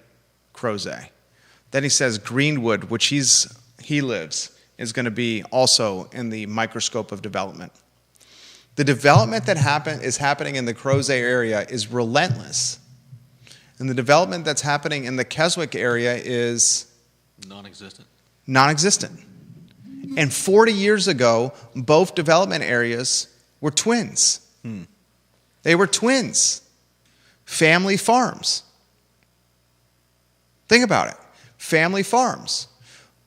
Crozet. Then he says Greenwood, which he lives, is going to be also in the microscope of development. The development that is happening in the Crozet area is relentless. And the development that's happening in the Keswick area is non-existent. And 40 years ago, both development areas were twins. They were twins. Family farms. Think about it. Family farms.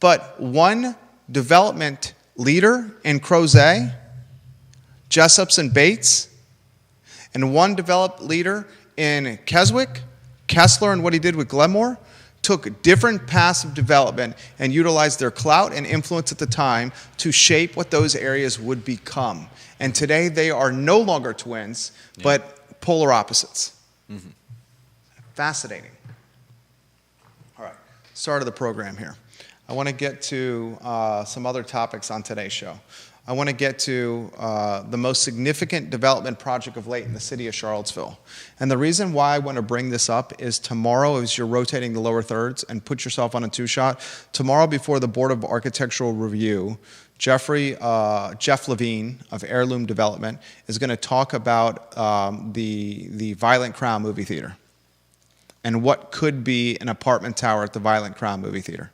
But one development leader in Crozet, Jessups and Bates, and one developed leader in Keswick, Kessler and what he did with Glenmore, took different paths of development and utilized their clout and influence at the time to shape what those areas would become. And today they are no longer twins, but polar opposites. Mm-hmm. Fascinating. All right, start of the program here. I want to get to some other topics on today's show. I want to get to the most significant development project of late in the city of Charlottesville. And the reason why I want to bring this up is tomorrow, as you're rotating the lower thirds and put yourself on a two-shot, tomorrow before the Board of Architectural Review, Jeff Levine of Heirloom Development is going to talk about the Violent Crown movie theater and what could be an apartment tower at the Violent Crown movie theater.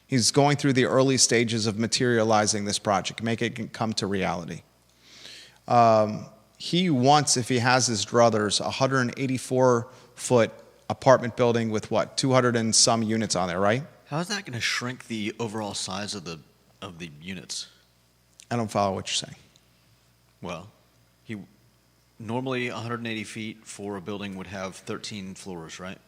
He's going through the early stages of materializing this project, make it come to reality. He wants, if he has his druthers, a 184-foot apartment building with 200 and some units on there, right? How is that going to shrink the overall size of the units? I don't follow what you're saying. Well, normally 180 feet for a building would have 13 floors, right?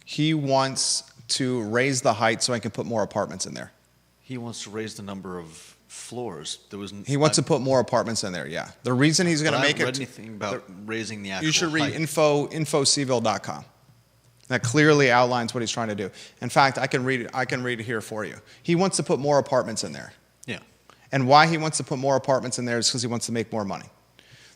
He wants to raise the height so I can put more apartments in there. He wants to raise the number of floors. He wants to put more apartments in there, yeah. The reason he's going to make it... I haven't read anything about raising the actual height. You should read infocville.com. That clearly outlines what he's trying to do. In fact, I can read it here for you. He wants to put more apartments in there. Yeah. And why he wants to put more apartments in there is because he wants to make more money.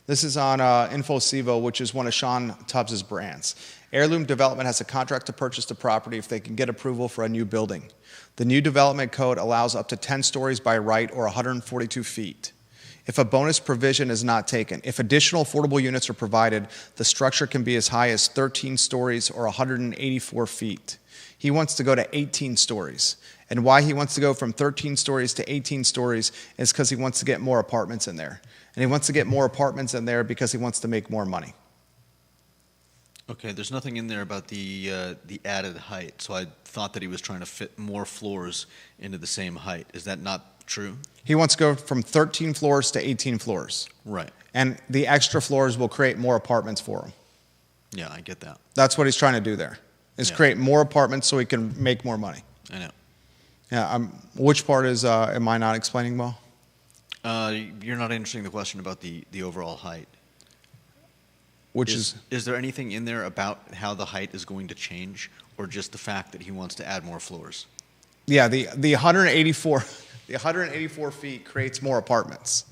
This is on InfoCivo, which is one of Sean Tubbs' brands. Heirloom Development has a contract to purchase the property if they can get approval for a new building. The new development code allows up to 10 stories by right or 142 feet. If a bonus provision is not taken, if additional affordable units are provided, the structure can be as high as 13 stories or 184 feet. He wants to go to 18 stories. And why he wants to go from 13 stories to 18 stories is because he wants to get more apartments in there. And he wants to get more apartments in there because he wants to make more money. Okay, there's nothing in there about the added height, so I thought that he was trying to fit more floors into the same height. Is that not true? He wants to go from 13 floors to 18 floors. Right. And the extra floors will create more apartments for him. Yeah, I get that. That's what he's trying to do there, is create more apartments so he can make more money. I know. Yeah, which part am I not explaining well? You're not answering the question about the overall height. Is there anything in there about how the height is going to change, or just the fact that he wants to add more floors? Yeah, the 184 feet creates more apartments.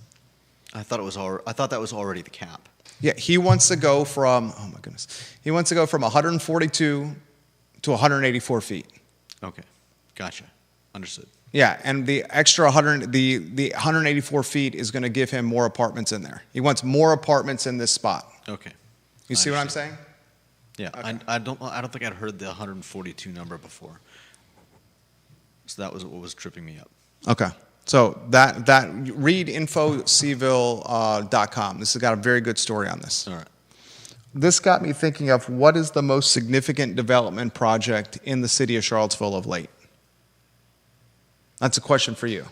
I thought that was already the cap. Yeah, he wants to go from 142 to 184 feet. Okay, gotcha, understood. Yeah, and the extra 184 feet is going to give him more apartments in there. He wants more apartments in this spot. Okay. You see what I'm saying? Yeah, okay. I don't think I'd heard the 142 number before. So that was what was tripping me up. Okay. So read infocville.com. This has got a very good story on this. All right. This got me thinking of what is the most significant development project in the city of Charlottesville of late? That's a question for you.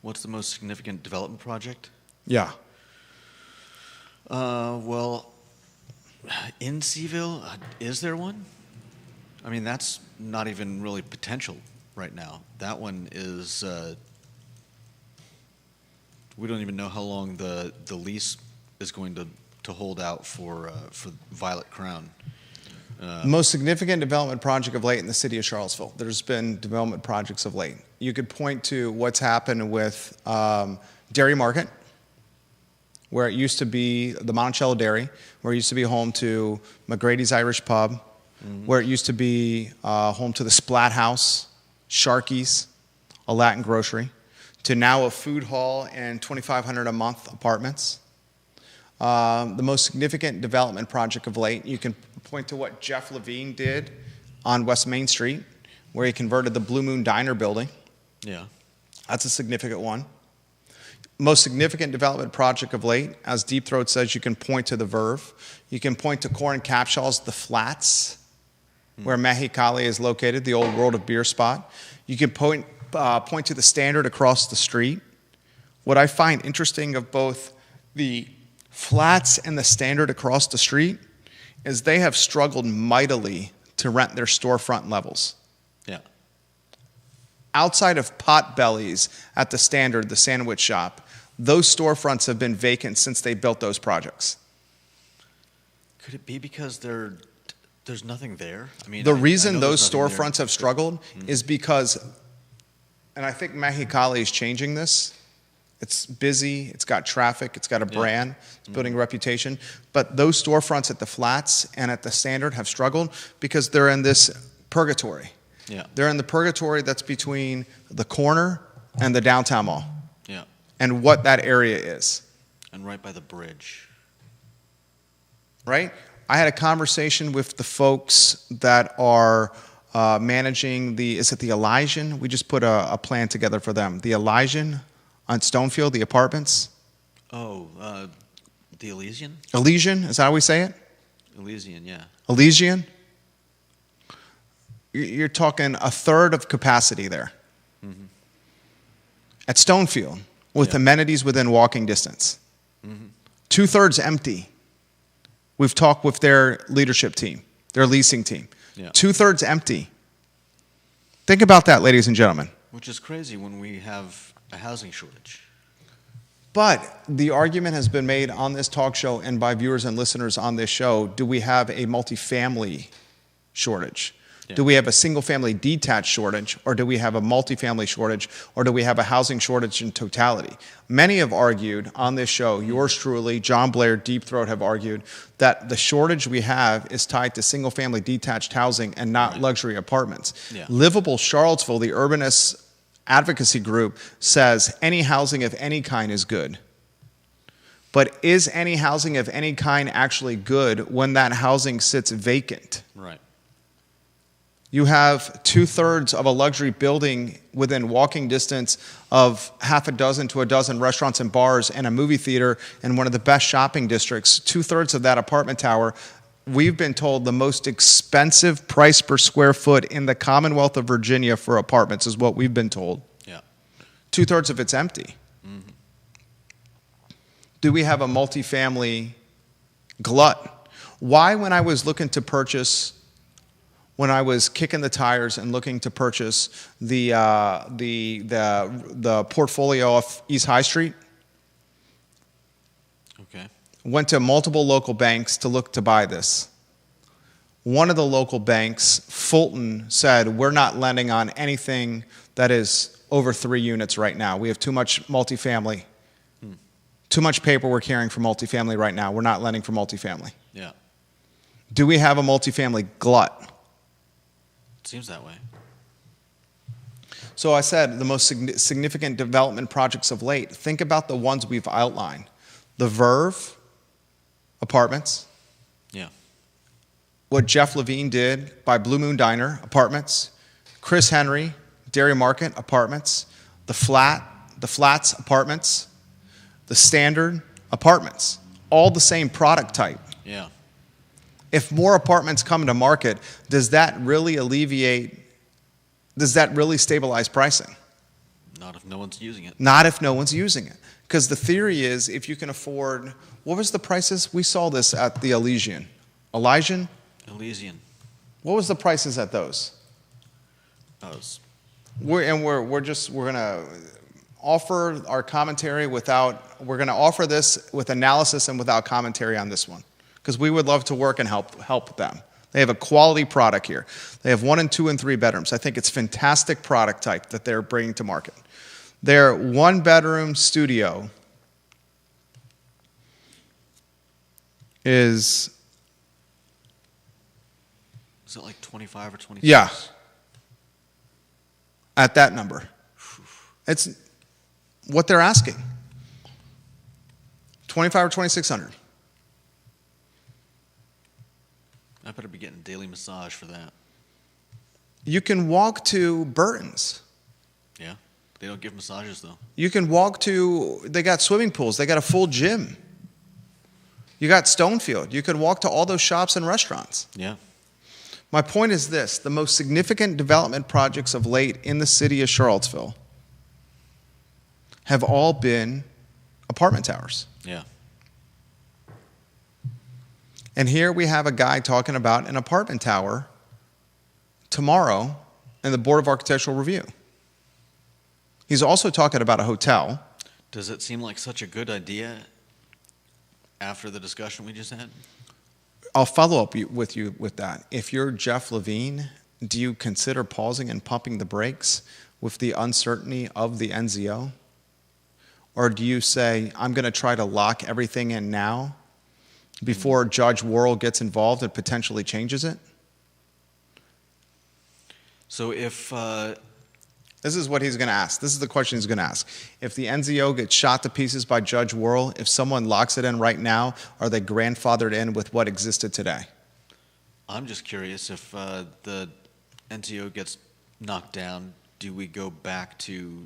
What's the most significant development project? Yeah. Well, in Seaville, is there one? I mean, that's not even really potential right now. That one is, we don't even know how long the lease is going to hold out for Violet Crown. Most significant development project of late in the city of Charlottesville. There's been development projects of late. You could point to what's happened with Dairy Market, where it used to be the Monticello Dairy, where it used to be home to McGrady's Irish Pub, where it used to be home to the Splat House, Sharky's, a Latin grocery, to now a food hall and 2,500 a month apartments. The most significant development project of late, you can point to what Jeff Levine did on West Main Street, where he converted the Blue Moon Diner building. Yeah. That's a significant one. Most significant development project of late, as Deep Throat says, you can point to the Verve. You can point to Corn Capshaw's The Flats, where Mexicali is located, the old World of Beer spot. You can point to the Standard across the street. What I find interesting of both the Flats and the Standard across the street is they have struggled mightily to rent their storefront levels. Yeah. Outside of Potbellies at the Standard, the sandwich shop, those storefronts have been vacant since they built those projects. Could it be because there's nothing there? I mean, The I reason know those there's nothing storefronts have struggled is because, and I think Mexicali is changing this. It's busy, it's got traffic, it's got a brand, it's building a reputation. But those storefronts at the Flats and at the Standard have struggled because they're in this purgatory. Yeah. They're in the purgatory that's between the corner and the downtown mall Yeah. and what that area is, And right by the bridge. right? I had a conversation with the folks that are managing is it the Elysian? We just put a plan together for them. The Elysian on Stonefield, the apartments. Oh, the Elysian? Elysian, is that how we say it? Elysian, yeah. Elysian? You're talking a third of capacity there. Mm-hmm. At Stonefield, with amenities within walking distance. Mm-hmm. 2/3 empty. We've talked with their leadership team, their leasing team. Yeah. 2/3 empty. Think about that, ladies and gentlemen. Which is crazy when we have a housing shortage. But the argument has been made on this talk show and by viewers and listeners on this show, do we have a multifamily shortage? Yeah. Do we have a single-family detached shortage, or do we have a multifamily shortage, or do we have a housing shortage in totality? Many have argued on this show, yours truly, John Blair, Deep Throat have argued, that the shortage we have is tied to single-family detached housing and not luxury apartments. Yeah. Livable Charlottesville, the urbanist advocacy group, says any housing of any kind is good. But is any housing of any kind actually good when that housing sits vacant? Right. You have 2/3 of a luxury building within walking distance of half a dozen to a dozen restaurants and bars and a movie theater in one of the best shopping districts. 2/3 of that apartment tower, we've been told the most expensive price per square foot in the Commonwealth of Virginia for apartments is what we've been told. Yeah. 2/3 of it's empty. Mm-hmm. Do we have a multifamily glut? Why, when I was looking to purchase, when I was kicking the tires and looking to purchase the portfolio of East High Street, Okay. went to multiple local banks to look to buy this. One of the local banks, Fulton, said, we're not lending on anything that is over 3 units right now. We have too much multifamily. Too much paper we're carrying for multifamily right now. We're not lending for multifamily. Yeah. Do we have a multifamily glut? It seems that way. So I said the most significant development projects of late. Think about the ones we've outlined. The Verve apartments. Yeah. What Jeff Levine did by Blue Moon Diner apartments. Chris Henry, Dairy Market apartments. The Flat, the flats apartments, the standard apartments, all the same product type. Yeah. If more apartments come to market, does that really stabilize pricing? Not if no one's using it. Not if no one's using it. Because the theory is if you can afford, what was the prices? We saw this at the Elysian. Elysian? Elysian. What was the prices at those? We're going to offer our commentary we're going to offer this with analysis and without commentary on this one. Because we would love to work and help them. They have a quality product here. They have 1 and 2 and 3 bedrooms. I think it's fantastic product type that they're bringing to market. Their 1-bedroom studio is it like 25 or 26? Yeah. At that number. It's what they're asking. 25 or 2,600. I better be getting a daily massage for that. You can walk to Burton's. Yeah. They don't give massages, though. You can walk to, they got swimming pools. They got a full gym. You got Stonefield. You could walk to all those shops and restaurants. Yeah. My point is this. The most significant development projects of late in the city of Charlottesville have all been apartment towers. Yeah. And here we have a guy talking about an apartment tower tomorrow in the Board of Architectural Review. He's also talking about a hotel. Does it seem like such a good idea after the discussion we just had? I'll follow up with you with that. If you're Jeff Levine, do you consider pausing and pumping the brakes with the uncertainty of the NZO? Or do you say, I'm going to try to lock everything in now before Judge Worrell gets involved and potentially changes it? So if... This is what he's going to ask. This is the question he's going to ask. If the NZO gets shot to pieces by Judge Worrell, if someone locks it in right now, are they grandfathered in with what existed today? I'm just curious if the NZO gets knocked down, do we go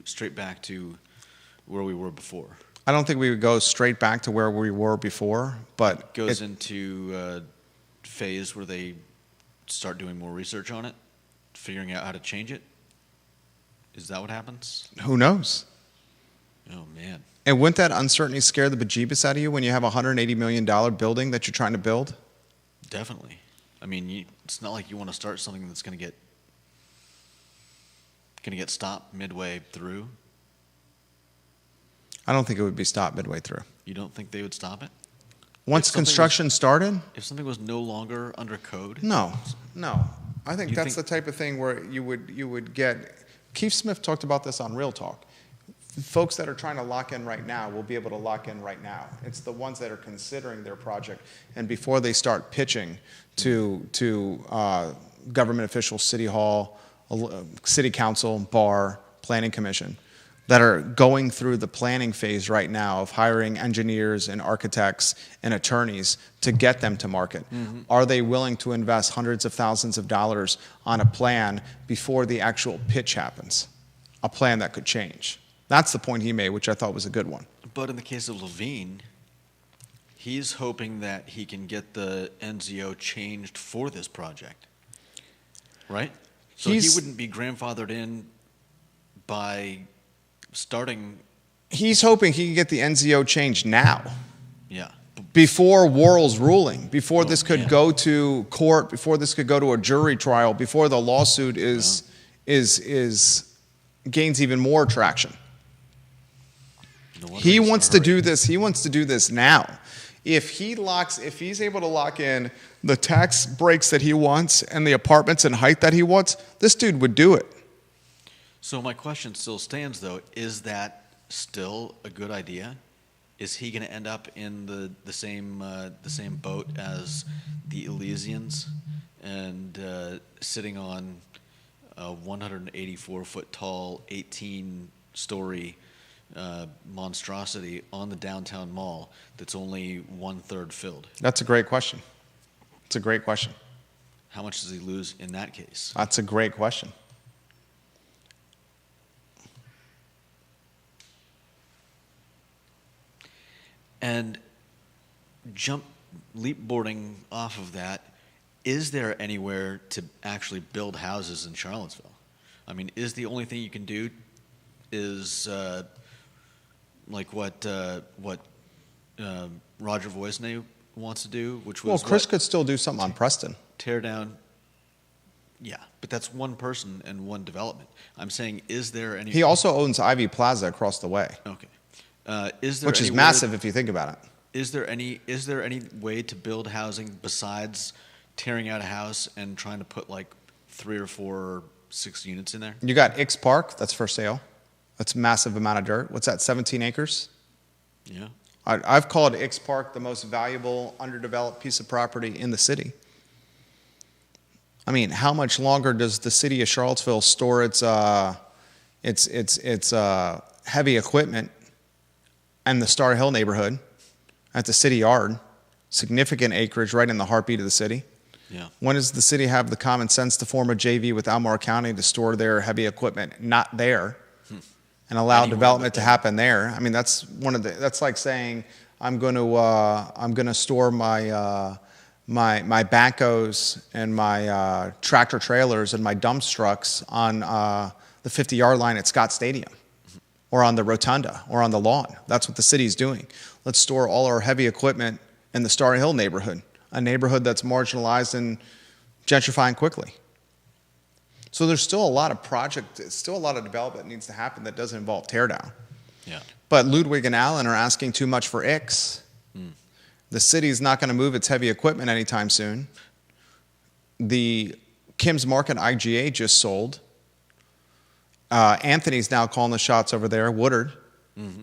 straight back to where we were before? I don't think we would go straight back to where we were before, but it goes into a phase where they start doing more research on it, figuring out how to change it. Is that what happens? Who knows? Oh, man. And wouldn't that uncertainty scare the bejeebus out of you when you have a $180 million building that you're trying to build? Definitely. I mean, it's not like you want to start something that's going to get stopped midway through. I don't think it would be stopped midway through. You don't think they would stop it? Once construction started? If something was no longer under code? No. I think that's the type of thing where you would get... Keith Smith talked about this on Real Talk. Folks that are trying to lock in right now will be able to lock in right now. It's the ones that are considering their project, and before they start pitching to government officials, City Hall, City Council, Bar, Planning Commission, that are going through the planning phase right now of hiring engineers and architects and attorneys to get them to market. Mm-hmm. Are they willing to invest hundreds of thousands of dollars on a plan before the actual pitch happens? A plan that could change. That's the point he made, which I thought was a good one. But in the case of Levine, he's hoping that he can get the NZO changed for this project, right? So he wouldn't be grandfathered in by starting. He's hoping he can get the NZO changed now. Yeah. Before Worrell's ruling, before this could go to court, before this could go to a jury trial, before the lawsuit gains even more traction. He wants to do this. He wants to do this now. If he's able to lock in the tax breaks that he wants and the apartments and height that he wants, this dude would do it. So my question still stands, though. Is that still a good idea? Is he going to end up in the same boat as the Elysians and sitting on a 184-foot tall, 18-story monstrosity on the downtown mall that's only 1/3 filled? That's a great question. It's a great question. How much does he lose in that case? That's a great question. And leapboarding off of that, is there anywhere to actually build houses in Charlottesville? I mean, is the only thing you can do is like what Roger Voisney wants to do, which was Chris could still do something on Preston. Tear down. Yeah, but that's one person and one development. I'm saying, is there any? He also owns Ivy Plaza across the way. Okay. Is there which is massive if you think about it. Is there any way to build housing besides tearing out a house and trying to put like 3 or 4 or 6 units in there? You got Ix Park, that's for sale. That's a massive amount of dirt. What's that, 17 acres? Yeah. I've called Ix Park the most valuable underdeveloped piece of property in the city. I mean, how much longer does the city of Charlottesville store its heavy equipment in the Star Hill neighborhood at the city yard? Significant acreage right in the heartbeat of the city. Yeah. When does the city have the common sense to form a JV with Albemarle County to store their heavy equipment not there and allow development to happen there? I mean, that's like saying I'm going to store my my backhoes and my tractor trailers and my dump trucks on the 50-yard line at Scott Stadium or on the rotunda or on the lawn. That's what the city's doing. Let's store all our heavy equipment in the Star Hill neighborhood, a neighborhood that's marginalized and gentrifying quickly. So there's still a lot of development that needs to happen that doesn't involve teardown. Yeah. But Ludwig and Allen are asking too much for Ix. The city's not going to move its heavy equipment anytime soon. The Kim's Market IGA just sold. Anthony's now calling the shots over there, Woodard. Mm-hmm.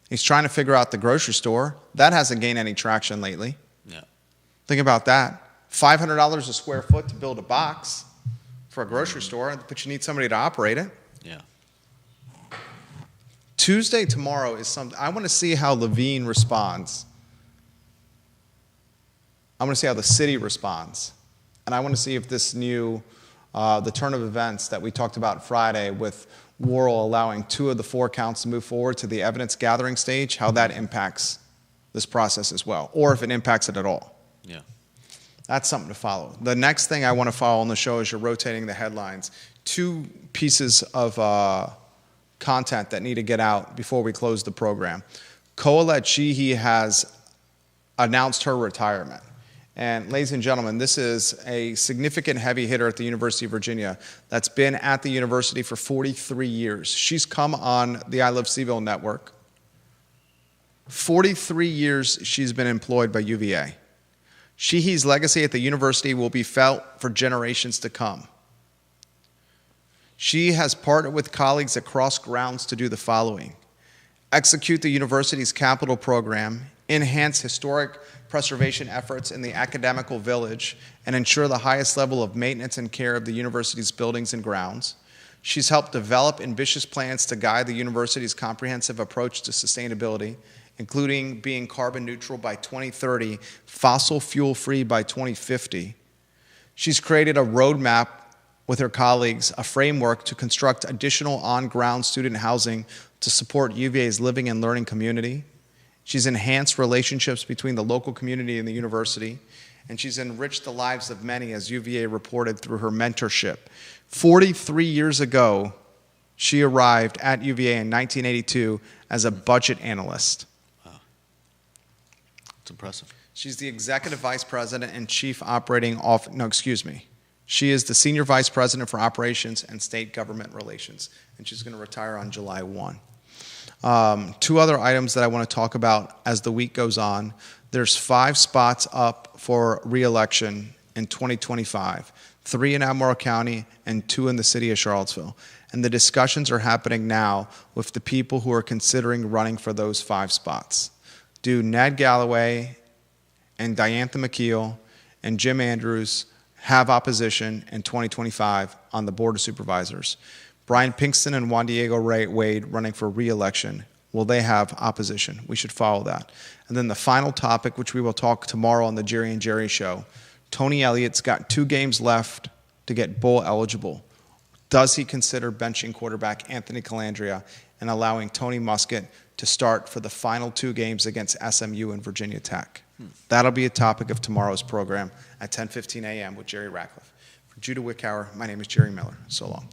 He's trying to figure out the grocery store. That hasn't gained any traction lately. Yeah. Think about that. $500 a square foot to build a box for a grocery store, but you need somebody to operate it. Yeah. Tuesday, tomorrow is something. I want to see how Levine responds. I want to see how the city responds. And I want to see if this new, the turn of events that we talked about Friday with Worrell allowing 2 of the 4 counts to move forward to the evidence gathering stage, how that impacts this process as well, or if it impacts it at all. Yeah. That's something to follow. The next thing I want to follow on the show is you're rotating the headlines. 2 pieces of content that need to get out before we close the program. Colette Sheehy has announced her retirement. And ladies and gentlemen, this is a significant heavy hitter at the University of Virginia that's been at the university for 43 years. She's come on the I Love CVille network. 43 years she's been employed by UVA. Sheehy's legacy at the university will be felt for generations to come. She has partnered with colleagues across grounds to do the following: execute the university's capital program, enhance historic preservation efforts in the academical village, and ensure the highest level of maintenance and care of the university's buildings and grounds. She's helped develop ambitious plans to guide the university's comprehensive approach to sustainability, including being carbon neutral by 2030, fossil fuel free by 2050. She's created a roadmap with her colleagues, a framework to construct additional on-ground student housing to support UVA's living and learning community. She's enhanced relationships between the local community and the university, and she's enriched the lives of many, as UVA reported through her mentorship. 43 years ago, she arrived at UVA in 1982 as a budget analyst. Wow. It's impressive. She's the executive vice president and chief operating officer. No, excuse me. She is the senior vice president for operations and state government relations, and she's going to retire on July 1. 2 other items that I want to talk about as the week goes on. There's 5 spots up for re-election in 2025, 3 in Albemarle County and 2 in the city of Charlottesville. And the discussions are happening now with the people who are considering running for those 5 spots. Do Ned Galloway and Diantha McKeel and Jim Andrews have opposition in 2025 on the Board of Supervisors? Brian Pinkston and Juan Diego Wade running for re-election. Will they have opposition? We should follow that. And then the final topic, which we will talk tomorrow on the Jerry and Jerry show, Tony Elliott's got 2 games left to get bowl eligible. Does he consider benching quarterback Anthony Calandria and allowing Tony Muskett to start for the final 2 games against SMU and Virginia Tech. That'll be a topic of tomorrow's program at 10:15 a.m. with Jerry Ratcliffe. For Judah Wickhauer, my name is Jerry Miller. So long.